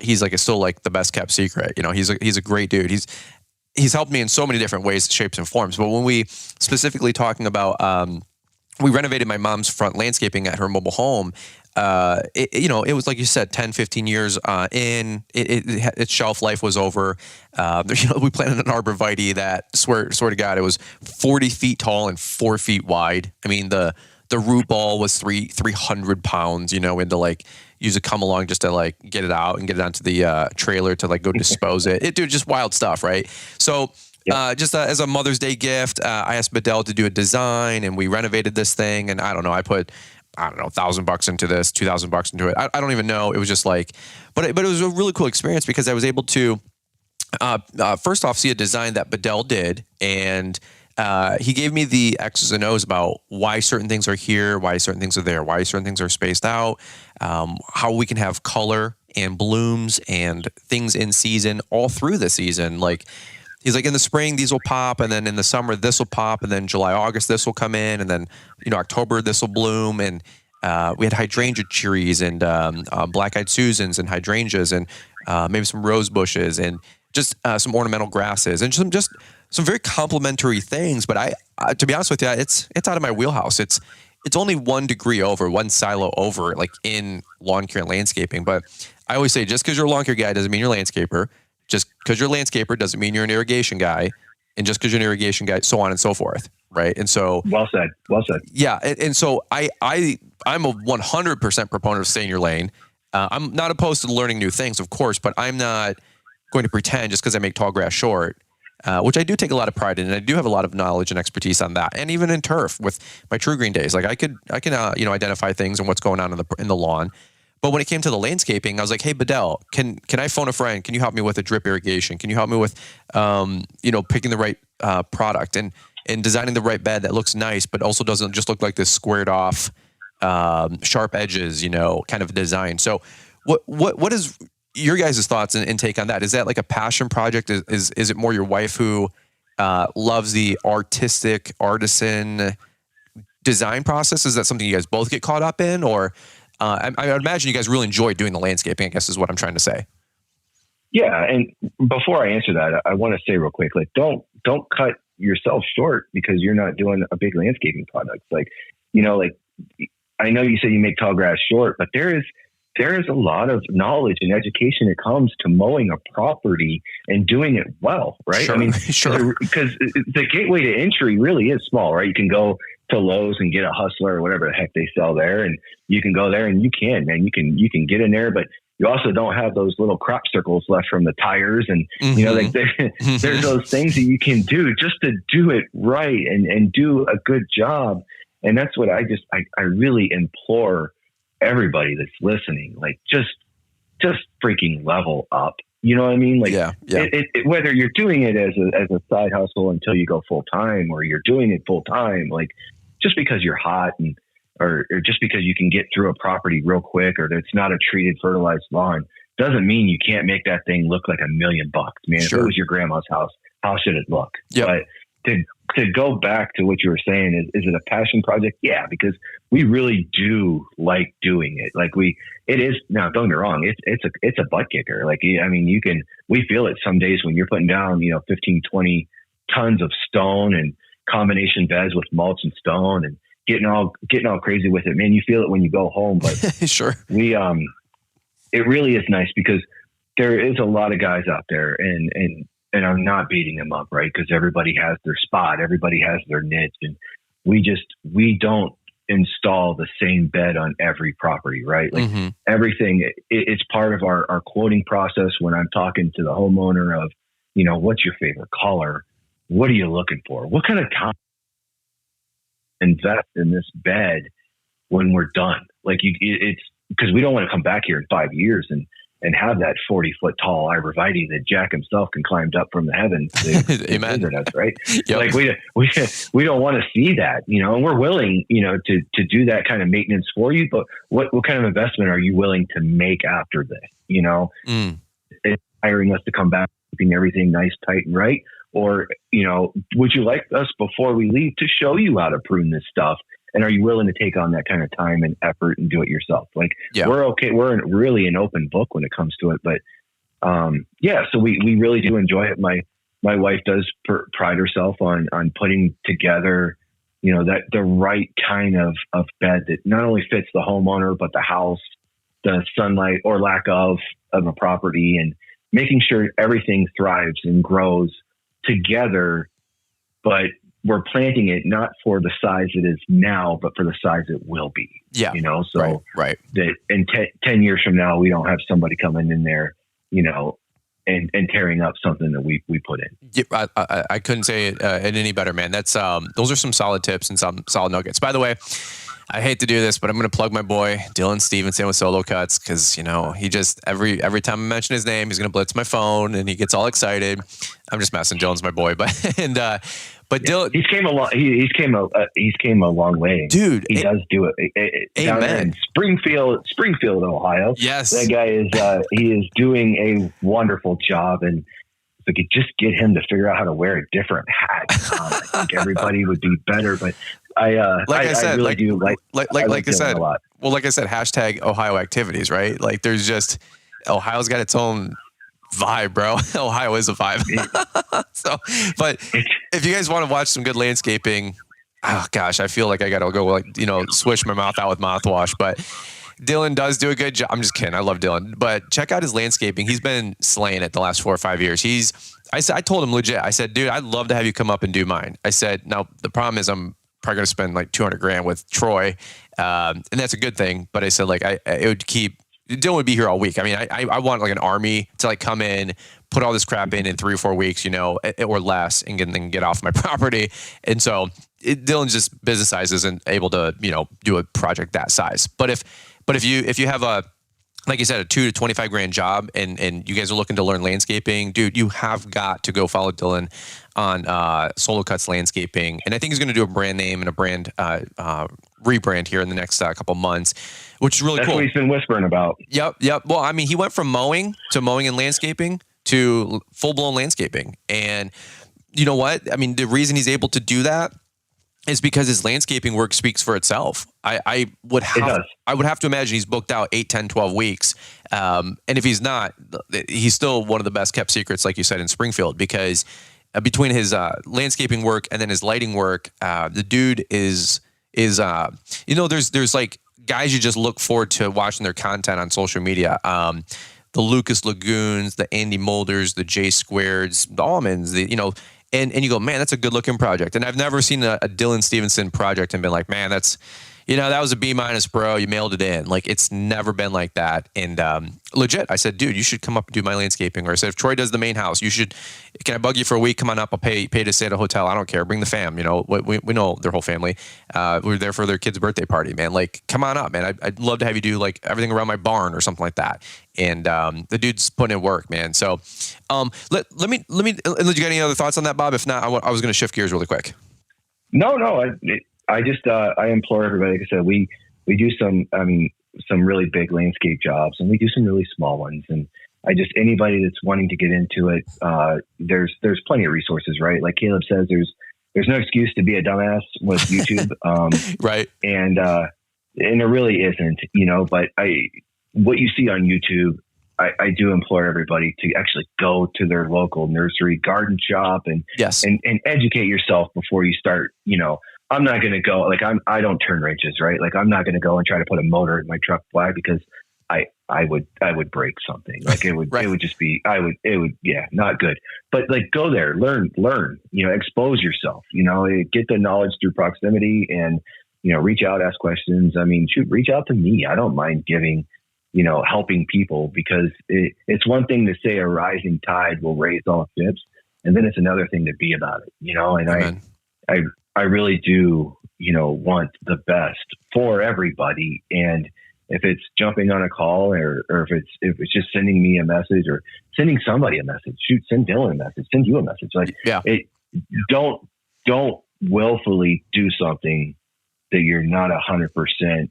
[SPEAKER 4] he's like still like the best kept secret. He's a great dude. He's helped me in so many different ways, shapes, and forms. But when we specifically talking about, we renovated my mom's front landscaping at her mobile home. It was like you said, 10, 15 years in. Its shelf life was over. We planted an arborvitae that swear to God, it was 40 feet tall and 4 feet wide. I mean, the root ball was 300 pounds. We had to like use a come along just to like get it out and get it onto the trailer to like go dispose it. Dude, just wild stuff, right? So just as a Mother's Day gift, I asked Bedell to do a design, and we renovated this thing. And I put $1,000 into this, $2,000 into it. I don't even know. It was just like, but it was a really cool experience because I was able to first off see a design that Bedell did, and he gave me the X's and O's about why certain things are here, why certain things are there, why certain things are spaced out, how we can have color and blooms and things in season all through the season. Like he's like, in the spring, these will pop, and then in the summer, this will pop, and then July, August, this will come in, and then October, this will bloom. And we had hydrangea trees and black-eyed Susans and hydrangeas and maybe some rose bushes and just some ornamental grasses and some very complimentary things. But I to be honest with you, it's out of my wheelhouse. It's only 1 degree over, 1 silo over, like in lawn care and landscaping. But I always say, just because you're a lawn care guy doesn't mean you're a landscaper. Just because you're a landscaper doesn't mean you're an irrigation guy. And just because you're an irrigation guy, so on and so forth. Right. And so.
[SPEAKER 5] Well said.
[SPEAKER 4] Yeah. And so I'm a 100% proponent of stay in your lane. I'm not opposed to learning new things, of course, but I'm not going to pretend just because I make tall grass short, which I do take a lot of pride in. And I do have a lot of knowledge and expertise on that. And even in turf with my True Green days, like I can identify things and what's going on in the lawn. But when it came to the landscaping, I was like, hey, Bedell, can I phone a friend? Can you help me with a drip irrigation? Can you help me with, picking the right product and designing the right bed that looks nice, but also doesn't just look like this squared off, sharp edges, kind of design. So what is your guys' thoughts and take on that? Is that like a passion project? Is it more your wife who loves the artisan design process? Is that something you guys both get caught up in? Or I imagine you guys really enjoy doing the landscaping, I guess is what I'm trying to say.
[SPEAKER 5] Yeah. And before I answer that, I want to say real quick, like, don't cut yourself short because you're not doing a big landscaping product. Like, I know you say you make tall grass short, but there is a lot of knowledge and education that comes to mowing a property and doing it well, right?
[SPEAKER 4] Sure.
[SPEAKER 5] I mean,
[SPEAKER 4] sure.
[SPEAKER 5] Because the gateway to entry really is small, right? You can go to Lowe's and get a Hustler or whatever the heck they sell there, and you can go there and you can get in there, but you also don't have those little crop circles left from the tires, and there's those things that you can do just to do it right and do a good job. And that's what I really implore everybody that's listening, like just freaking level up. You know what I mean? Like,
[SPEAKER 4] yeah.
[SPEAKER 5] Whether you're doing it as a side hustle until you go full time, or you're doing it full time, like just because you're hot or just because you can get through a property real quick, or it's not a treated fertilized lawn, doesn't mean you can't make that thing look like $1 million, man.
[SPEAKER 4] Sure.
[SPEAKER 5] If it was your grandma's house, how should it look?
[SPEAKER 4] Yep.
[SPEAKER 5] But to go back to what you were saying, is it a passion project? Yeah, because we really do like doing it. Like it is now, don't get me wrong. It's a butt kicker. Like, I mean, we feel it some days when you're putting down, 15, 20 tons of stone, and combination beds with mulch and stone and getting all crazy with it. Man, you feel it when you go home, but
[SPEAKER 4] sure.
[SPEAKER 5] It really is nice because there is a lot of guys out there and I'm not beating them up, right? Because everybody has their spot, everybody has their niche, and we don't install the same bed on every property, right? Like everything, it's part of our quoting process when I'm talking to the homeowner of, what's your favorite color? What are you looking for? What kind of time invest in this bed when we're done? Like it's because we don't want to come back here in 5 years and have that 40-foot tall arborvitae that Jack himself can climb up from the heavens to
[SPEAKER 4] Amen.
[SPEAKER 5] visit us, right?
[SPEAKER 4] Yep.
[SPEAKER 5] Like we don't want to see that, and we're willing, to do that kind of maintenance for you. But what kind of investment are you willing to make after this? It's hiring us to come back, keeping everything nice, tight, and right. Or, would you like us before we leave to show you how to prune this stuff? And are you willing to take on that kind of time and effort and do it yourself? Like we're okay. We're really an open book when it comes to it. But so we really do enjoy it. My wife does pride herself on putting together, that the right kind of bed that not only fits the homeowner, but the house, the sunlight or lack of a property, and making sure everything thrives and grows together. But we're planting it not for the size it is now, but for the size it will be.
[SPEAKER 4] Yeah.
[SPEAKER 5] So
[SPEAKER 4] right.
[SPEAKER 5] That in 10 years from now, we don't have somebody coming in there, and tearing up something that we put in.
[SPEAKER 4] Yeah, I couldn't say it any better, man. That's those are some solid tips and some solid nuggets. By the way, I hate to do this, but I'm going to plug my boy Dylan Stevenson with Solo Cuts because he just every time I mention his name, he's going to blitz my phone and he gets all excited. I'm just messing. Dylan's my boy, but Dylan,
[SPEAKER 5] he's came a long. He's came a long way,
[SPEAKER 4] dude.
[SPEAKER 5] He does do it. Down in Springfield, Ohio.
[SPEAKER 4] Yes,
[SPEAKER 5] that guy is. He is doing a wonderful job, and if we could just get him to figure out how to wear a different hat, I think everybody would be better. But I really do like I said, a lot.
[SPEAKER 4] Well, like I said, hashtag Ohio activities, right? Like there's just Ohio's got its own vibe, bro. Ohio is a vibe. So, but if you guys want to watch some good landscaping, oh gosh, I feel like I got to go swish my mouth out with mouthwash, but Dylan does do a good job. I'm just kidding. I love Dylan, but check out his landscaping. He's been slaying it the last 4 or 5 years. I told him legit, I said, dude, I'd love to have you come up and do mine. I said, now the problem is I'm probably going to spend like $200,000 with Troy. And that's a good thing. But I said, like, it would keep, Dylan would be here all week. I mean, I want like an army to like come in, put all this crap in 3 or 4 weeks, or less, and then get off my property. And so Dylan just business size isn't able to, do a project that size. But if you have like you said, a $2 to $25,000 job, and you guys are looking to learn landscaping, dude, you have got to go follow Dylan on Solo Cuts Landscaping. And I think he's going to do a brand name and a brand rebrand here in the next couple months, which is really cool.
[SPEAKER 5] That's what he's been whispering about.
[SPEAKER 4] Yep. Well, I mean, he went from mowing and landscaping to full-blown landscaping. And you know what? I mean, the reason he's able to do that is because his landscaping work speaks for itself. I would have to imagine he's booked out 8, 10, 12 weeks. And if he's not, he's still one of the best kept secrets, like you said, in Springfield, because between his landscaping work and then his lighting work, the dude is there's like guys you just look forward to watching their content on social media. The Lucas Lagoons, the Andy Mulders, the J Squareds, the Almonds, and you go, man, that's a good looking project. And I've never seen a Dylan Stevenson project and been like, man, that's, that was a B-, bro. You mailed it in. Like, it's never been like that. And legit, I said, dude, you should come up and do my landscaping. Or I said, if Troy does the main house, can I bug you for a week? Come on up. I'll pay to stay at a hotel. I don't care. Bring the fam. We know their whole family. We're there for their kid's birthday party, man. Like, come on up, man. I'd love to have you do like everything around my barn or something like that. And the dude's putting in work, man. So let me, you got any other thoughts on that, Bob? If not, I was going to shift gears really quick.
[SPEAKER 5] No. I just, I implore everybody, like I said, we do some really big landscape jobs, and we do some really small ones. And anybody that's wanting to get into it, there's plenty of resources, right? Like Caleb says, there's no excuse to be a dumbass with YouTube.
[SPEAKER 4] Right.
[SPEAKER 5] And there really isn't, but what you see on YouTube I do implore everybody to actually go to their local nursery garden shop and educate yourself before you start. I'm not going to go, like, I don't turn wrenches, right? Like, I'm not going to go and try to put a motor in my truck. Why? Because I would break something. Like, it would, it would just be, not good. But like, go there, learn, expose yourself, get the knowledge through proximity and, reach out, ask questions. I mean, reach out to me. I don't mind giving, helping people, because it's one thing to say a rising tide will raise all ships. And then it's another thing to be about it, and Amen. I really do, want the best for everybody. And if it's jumping on a call or if it's just sending me a message or sending somebody a message, send Dylan a message, send you a message. Like, don't willfully do something that you're not 100%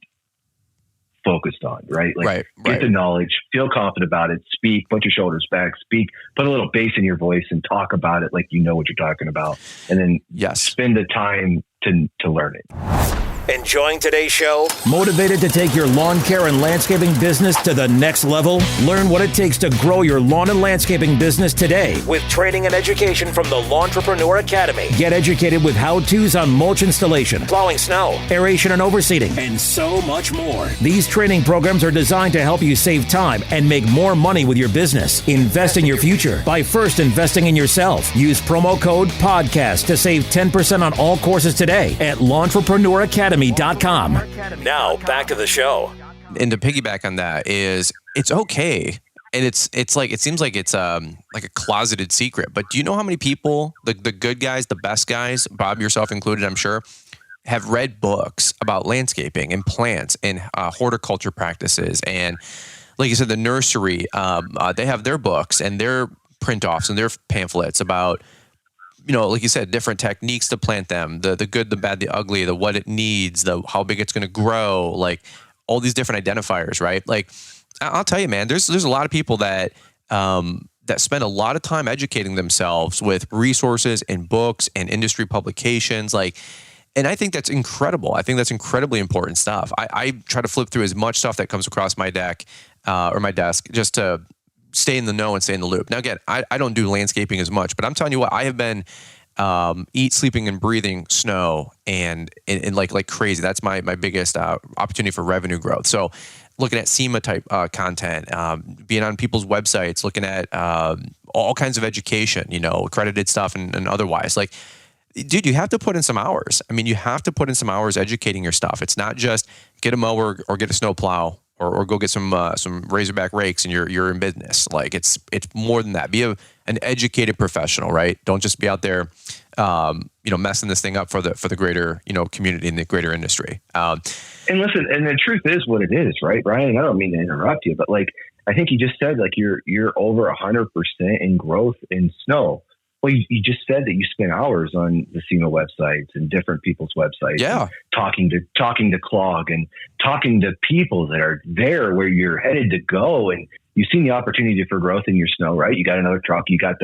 [SPEAKER 5] focused on, right? Like, get the knowledge, feel confident about it, speak, put your shoulders back, speak, put a little bass in your voice and talk about it like you know what you're talking about. And then spend the time to learn it.
[SPEAKER 3] Enjoying today's show? Motivated to take your lawn care and landscaping business to the next level? Learn what it takes to grow your lawn and landscaping business today with training and education from the Lawntrepreneur Academy. Get educated with how-tos on mulch installation, plowing snow, aeration and overseeding, and so much more. These training programs are designed to help you save time and make more money with your business. Invest in your future by first investing in yourself. Use promo code PODCAST to save 10% on all courses today at LawnTrepreneurAcademy.com. Now back to the show.
[SPEAKER 4] And to piggyback on that is, it's okay. And it's like, it seems like it's like a closeted secret, but do you know how many people, the good guys, the best guys, Bob, yourself included, I'm sure, have read books about landscaping and plants and horticulture practices? And like you said, the nursery, they have their books and their print offs and their pamphlets about, like you said, different techniques to plant them, the good, the bad, the ugly, the what it needs, the how big it's going to grow, like all these different identifiers, right? Like, I'll tell you, man, there's a lot of people that that spend a lot of time educating themselves with resources and books and industry publications, and I think that's incredible. I think that's incredibly important stuff. I try to flip through as much stuff that comes across my deck or my desk just to stay in the know and stay in the loop. Now, again, I don't do landscaping as much, but I'm telling you what, I have been sleeping and breathing snow and like crazy. That's my biggest opportunity for revenue growth. So looking at SEMA type content, being on people's websites, looking at all kinds of education, accredited stuff and otherwise. Like, dude, you have to put in some hours. I mean, you have to put in some hours educating your stuff. It's not just get a mower or get a snow plow or go get some Razorback rakes and you're in business. Like, it's more than that. Be an educated professional, right? Don't just be out there, messing this thing up for the greater, community and the greater industry.
[SPEAKER 5] And listen, and the truth is what it is, right, Brian? I don't mean to interrupt you, but like, I think you just said, like, you're over 100% in growth in snow. Well, you just said that you spent hours on the SEMA websites and different people's websites. Yeah. Talking to Clog and talking to people that are there where you're headed to go. And you've seen the opportunity for growth in your snow, right? You got another truck. You got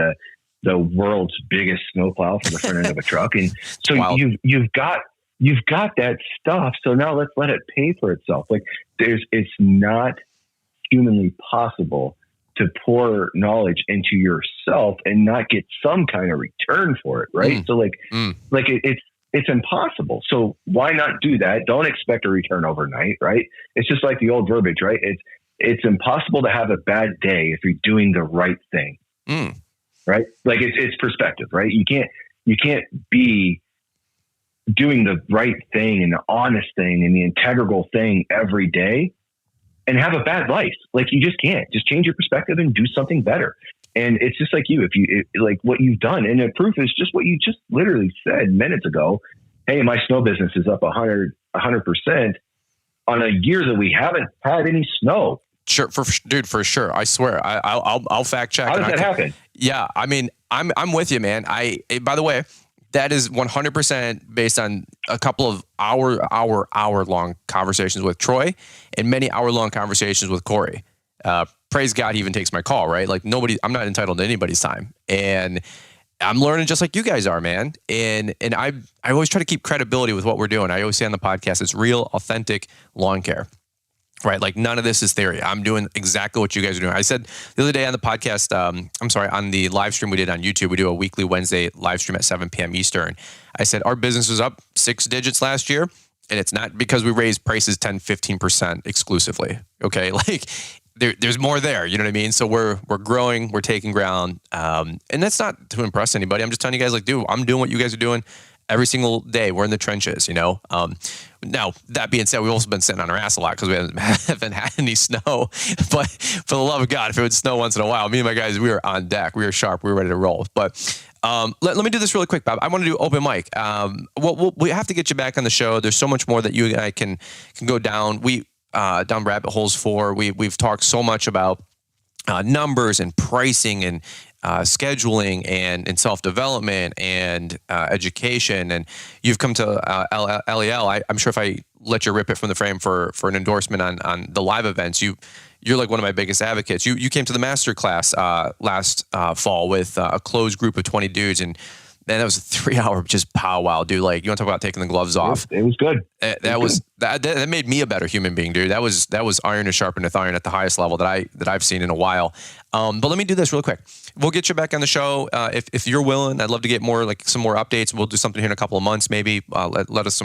[SPEAKER 5] the world's biggest snowplow for the front end of a truck. And so you've got that stuff. So now let's let it pay for itself. Like, it's not humanly possible to pour knowledge into yourself and not get some kind of return for it. Right. So it's impossible. So why not do that? Don't expect a return overnight. Right. It's just like the old verbiage, right? It's impossible to have a bad day if you're doing the right thing. Right. Like, it's perspective, right? You can't be doing the right thing and the honest thing and the integral thing every day and have a bad life. Like, you just can't. Just change your perspective and do something better. And it's just like like what you've done. And the proof is just what you just literally said minutes ago. Hey, my snow business is up 100% on a year that we haven't had any snow.
[SPEAKER 4] Sure, for sure. I swear. I'll fact check.
[SPEAKER 5] How does that happen?
[SPEAKER 4] Yeah, I mean, I'm with you, man. By the way, that is 100% based on a couple of hour-long conversations with Troy and many hour-long conversations with Corey. Praise God, he even takes my call, right? Like, I'm not entitled to anybody's time. And I'm learning just like you guys are, man. And I always try to keep credibility with what we're doing. I always say on the podcast, it's real, authentic lawn care. right? Like none of this is theory. I'm doing exactly what you guys are doing. I said the other day on the podcast, on the live stream we did on YouTube, we do a weekly Wednesday live stream at 7 p.m. Eastern. I said, our business was up 6 digits last year. And it's not because we raised prices 10, 15% exclusively. Okay. Like there's more there. You know what I mean? So we're growing, we're taking ground. And that's not to impress anybody. I'm just telling you guys, like, dude, I'm doing what you guys are doing every single day. We're in the trenches, you know? Now that being said, we've also been sitting on our ass a lot because we haven't had any snow, but for the love of God, if it would snow once in a while, me and my guys, we were on deck, we were sharp, we were ready to roll. But let me do this really quick, Bob. I want to do open mic. We have to get you back on the show. There's so much more that you and I can go down. Down rabbit holes for. We've talked so much about numbers and pricing and scheduling and self-development and education. And you've come to LEL. I'm sure if I let you rip it from the frame for an endorsement on the live events, you're like one of my biggest advocates. You came to the master class last fall with a closed group of 20 dudes, and man, that was a 3-hour just powwow, dude. Like, you want to talk about taking the gloves off?
[SPEAKER 5] It was good.
[SPEAKER 4] That made me a better human being, dude. That was iron to sharpen iron at the highest level that I've seen in a while. But let me do this real quick. We'll get you back on the show if you're willing. I'd love to get some more updates. We'll do something here in a couple of months, maybe. Let us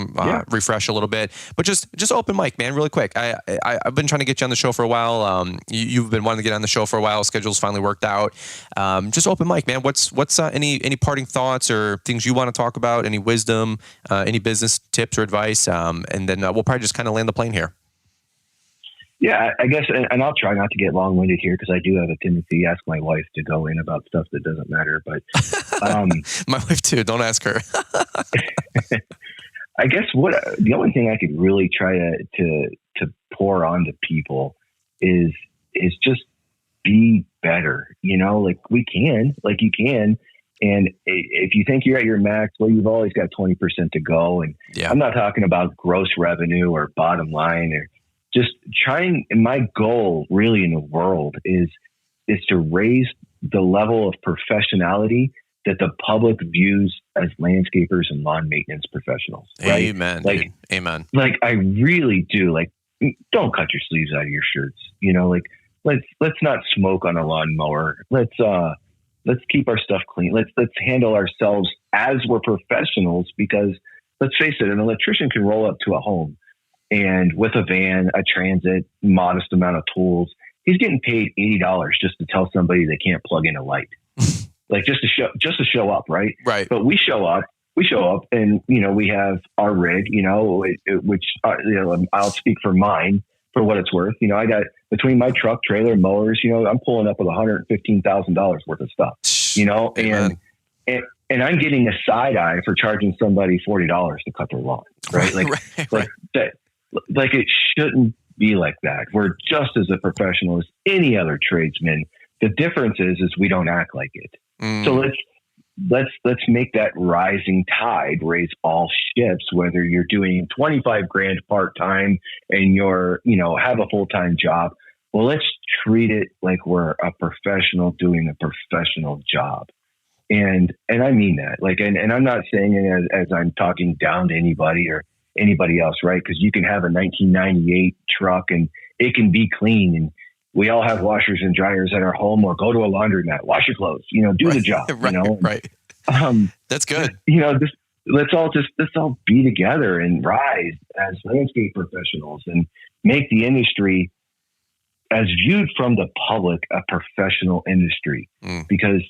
[SPEAKER 4] refresh a little bit. But just open mic, man, really quick. I've been trying to get you on the show for a while. You've been wanting to get on the show for a while. Schedule's finally worked out. Just open mic, man. What's any parting thoughts or things you want to talk about? Any wisdom? Any business tips or advice? And then we'll probably just kind of land the plane here.
[SPEAKER 5] Yeah, I guess, and I'll try not to get long-winded here because I do have a tendency to ask my wife to go in about stuff that doesn't matter. But
[SPEAKER 4] my wife too. Don't ask her.
[SPEAKER 5] I guess the only thing I could really try to pour onto people is just be better. You know, like you can. And if you think you're at your max, well, you've always got 20% to go. And I'm not talking about gross revenue or bottom line or just trying. And my goal really in the world is to raise the level of professionality that the public views as landscapers and lawn maintenance professionals. Right?
[SPEAKER 4] Amen.
[SPEAKER 5] Like,
[SPEAKER 4] amen.
[SPEAKER 5] Like I really do. Like, don't cut your sleeves out of your shirts. You know, like let's not smoke on a lawnmower. Let's keep our stuff clean. Let's handle ourselves as we're professionals, because let's face it, an electrician can roll up to a home and with a van, a transit, modest amount of tools, he's getting paid $80 just to tell somebody they can't plug in a light. Like just to show up. Right.
[SPEAKER 4] Right.
[SPEAKER 5] But we show up and, you know, we have our rig, you know, which, you know, I'll speak for mine for what it's worth. You know, I got between my truck, trailer, mowers, you know, I'm pulling up with $115,000 worth of stuff, you know, and I'm getting a side eye for charging somebody $40 to cut their lawn. Right. Like that, like it shouldn't be like that. We're just as a professional as any other tradesman. The difference is we don't act like it. So let's make that rising tide raise all ships, whether you're doing 25 grand part-time and you're, you know, have a full-time job. Well, let's treat it like we're a professional doing a professional job. And I mean that, like, and I'm not saying it as I'm talking down to anybody or anybody else, right? Because you can have a 1998 truck and it can be clean, and we all have washers and dryers at our home, or go to a laundromat, wash your clothes, you know, do the job,
[SPEAKER 4] right,
[SPEAKER 5] you know?
[SPEAKER 4] Right. That's good.
[SPEAKER 5] You know, let's all be together and rise as landscape professionals and make the industry, as viewed from the public, a professional industry, because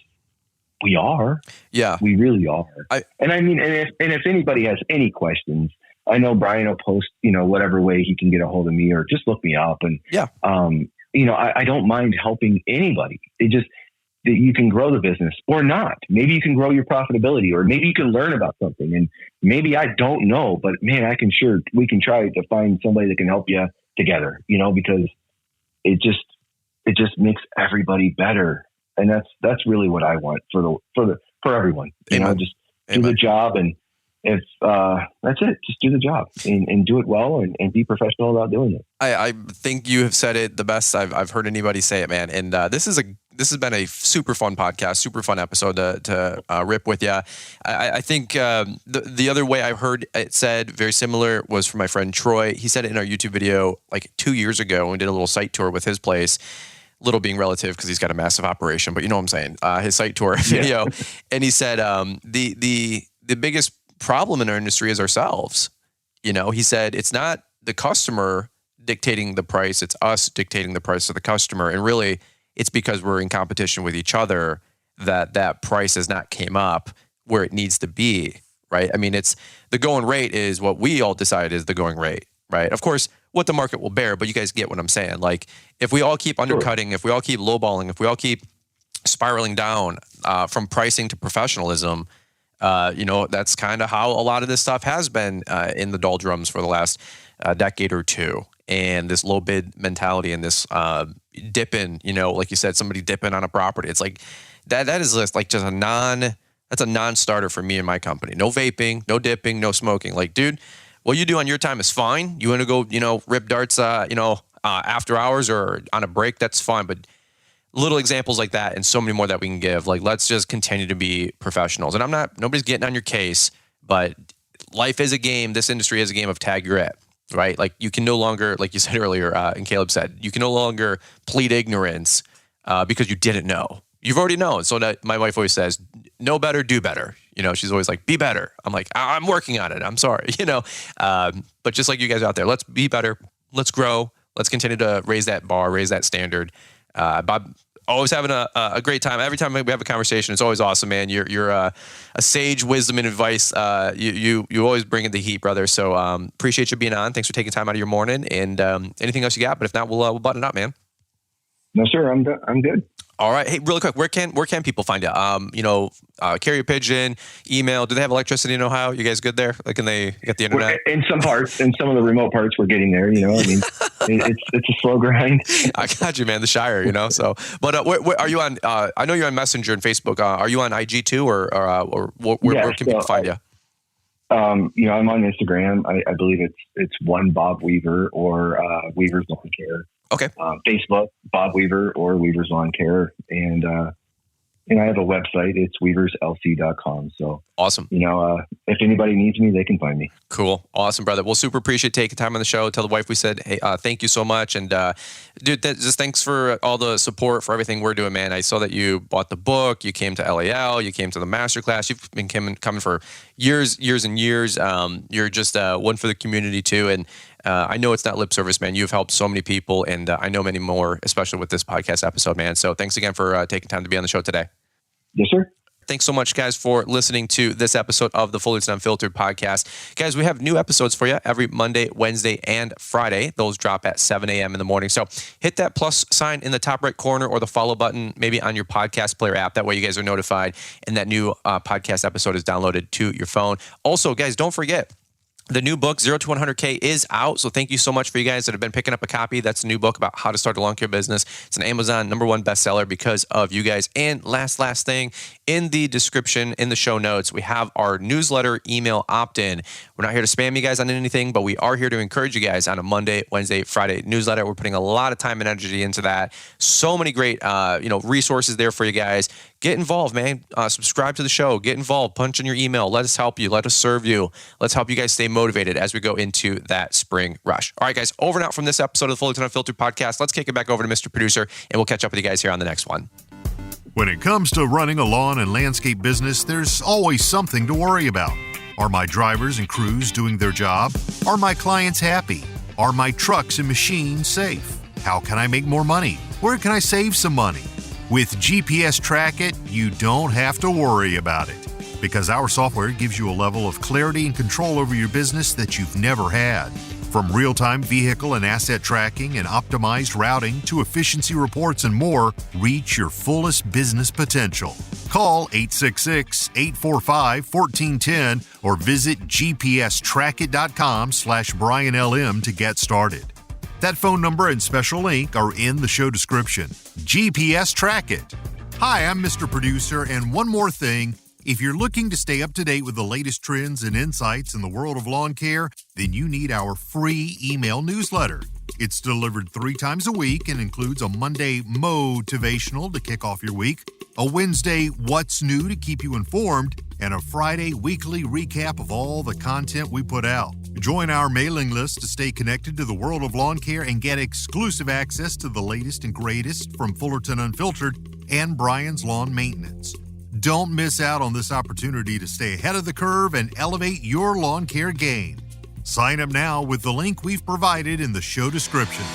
[SPEAKER 5] we are. Yeah, we really are. And if anybody has any questions, I know Brian will post, you know, whatever way he can get a hold of me, or just look me up. And you know, I don't mind helping anybody. It just that you can grow the business or not. Maybe you can grow your profitability, or maybe you can learn about something. And maybe I don't know, but man, we can try to find somebody that can help you together, you know, because it just makes everybody better. And that's really what I want for everyone, you know, just do the job. And if that's it, just do the job and do it well and be professional about doing it.
[SPEAKER 4] I think you have said it the best I've heard anybody say it, man. And this is this has been a super fun podcast, super fun episode to rip with you. I think the other way I heard it said very similar was from my friend Troy. He said it in our YouTube video like 2 years ago when we did a little site tour with his place. Little being relative because he's got a massive operation, but you know what I'm saying. His site tour video, and he said the biggest problem in our industry is ourselves. You know, he said it's not the customer dictating the price; it's us dictating the price to the customer, and really, it's because we're in competition with each other that price has not came up where it needs to be. Right? I mean, it's the going rate is what we all decide is the going rate. Right? Of course, what the market will bear, but you guys get what I'm saying. Like, if we all keep undercutting, if we all keep lowballing, if we all keep spiraling down from pricing to professionalism, you know, that's kind of how a lot of this stuff has been in the doldrums for the last decade or two. And this low bid mentality and this dipping, you know, like you said, somebody dipping on a property. It's like that is just like just that's a non-starter for me and my company. No vaping, no dipping, no smoking. Like, dude, what you do on your time is fine. You want to go, you know, rip darts, after hours or on a break, that's fine. But little examples like that and so many more that we can give. Like, let's just continue to be professionals. And nobody's getting on your case, but life is a game. This industry is a game of tag your it, right? Like, you can no longer, like you said earlier, and Caleb said, you can no longer plead ignorance because you didn't know. You've already known. So that my wife always says, know better, do better. You know, she's always like, be better. I'm like, I'm working on it. I'm sorry, you know. But just like you guys out there, let's be better. Let's grow. Let's continue to raise that bar, raise that standard. Bob, always having a great time. Every time we have a conversation, it's always awesome, man. You're a sage wisdom and advice. You always bring in the heat, brother. So appreciate you being on. Thanks for taking time out of your morning. And anything else you got? But if not, we'll button it up, man.
[SPEAKER 5] No, sir. I'm good.
[SPEAKER 4] All right. Hey, really quick, where can people find you? Carrier pigeon, email. Do they have electricity in Ohio? You guys good there? Like, can they get the internet?
[SPEAKER 5] In some parts, in some of the remote parts, we're getting there. You know, I mean, it's a slow grind.
[SPEAKER 4] I got you, man. The Shire, you know. So, but where are you on? I know you're on Messenger and Facebook. Are you on IG too, or where can people find you?
[SPEAKER 5] I'm on Instagram. I believe it's one Bob Weaver or Weaver's Lawn Care.
[SPEAKER 4] Okay.
[SPEAKER 5] Facebook, Bob Weaver or Weaver's Lawn Care. And I have a website. It's weaverslc.com. So
[SPEAKER 4] awesome.
[SPEAKER 5] If anybody needs me, they can find me.
[SPEAKER 4] Cool. Awesome, brother. Well, super appreciate taking time on the show. Tell the wife we said, hey, thank you so much. And dude, just thanks for all the support for everything we're doing, man. I saw that you bought the book, you came to LAL, you came to the masterclass. You've been coming for years and years. You're just one for the community too. And I know it's not lip service, man. You've helped so many people, and I know many more, especially with this podcast episode, man. So thanks again for taking time to be on the show today.
[SPEAKER 5] Yes, sir.
[SPEAKER 4] Thanks so much, guys, for listening to this episode of the Fullerton Unfiltered podcast. Guys, we have new episodes for you every Monday, Wednesday, and Friday. Those drop at 7 a.m. in the morning. So hit that plus sign in the top right corner or the follow button maybe on your podcast player app. That way you guys are notified and that new podcast episode is downloaded to your phone. Also, guys, don't forget, the new book, 0 to 100K, is out. So thank you so much for you guys that have been picking up a copy. That's a new book about how to start a lawn care business. It's an Amazon #1 bestseller because of you guys. And last thing, in the description, in the show notes, we have our newsletter email opt-in. We're not here to spam you guys on anything, but we are here to encourage you guys on a Monday, Wednesday, Friday newsletter. We're putting a lot of time and energy into that. So many great resources there for you guys. Get involved, man. Subscribe to the show. Get involved. Punch in your email. Let us help you. Let us serve you. Let's help you guys stay motivated as we go into that spring rush. All right, guys, over and out from this episode of the Fullerton Unfiltered podcast. Let's kick it back over to Mr. Producer, and we'll catch up with you guys here on the next one.
[SPEAKER 2] When it comes to running a lawn and landscape business, there's always something to worry about. Are my drivers and crews doing their job? Are my clients happy? Are my trucks and machines safe? How can I make more money? Where can I save some money? With GPS Track It, you don't have to worry about it, because our software gives you a level of clarity and control over your business that you've never had. From real-time vehicle and asset tracking and optimized routing to efficiency reports and more, reach your fullest business potential. Call 866-845-1410 or visit gpstrackit.com/BrianLM to get started. That phone number and special link are in the show description. GPS Track It. Hi, I'm Mr. Producer, and one more thing. If you're looking to stay up to date with the latest trends and insights in the world of lawn care, then you need our free email newsletter. It's delivered 3 times a week and includes a Monday motivational to kick off your week, a Wednesday what's new to keep you informed, and a Friday weekly recap of all the content we put out. Join our mailing list to stay connected to the world of lawn care and get exclusive access to the latest and greatest from Fullerton Unfiltered and Brian's Lawn Maintenance. Don't miss out on this opportunity to stay ahead of the curve and elevate your lawn care game. Sign up now with the link we've provided in the show description.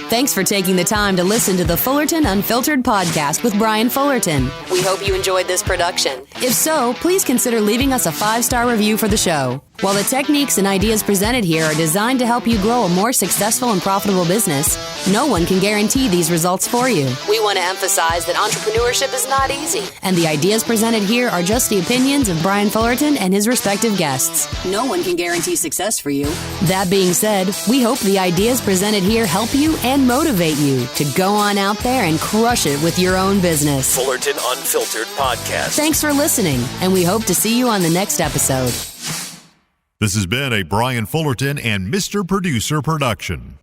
[SPEAKER 6] Thanks for taking the time to listen to the Fullerton Unfiltered podcast with Brian Fullerton. We hope you enjoyed this production. If so, please consider leaving us a 5-star review for the show. While the techniques and ideas presented here are designed to help you grow a more successful and profitable business, no one can guarantee these results for you. We want to emphasize that entrepreneurship is not easy, and the ideas presented here are just the opinions of Brian Fullerton and his respective guests. No one can guarantee success for you. That being said, we hope the ideas presented here help you and motivate you to go on out there and crush it with your own business.
[SPEAKER 3] Fullerton Unfiltered Podcast.
[SPEAKER 6] Thanks for listening, and we hope to see you on the next episode.
[SPEAKER 2] This has been a Brian Fullerton and Mr. Producer production.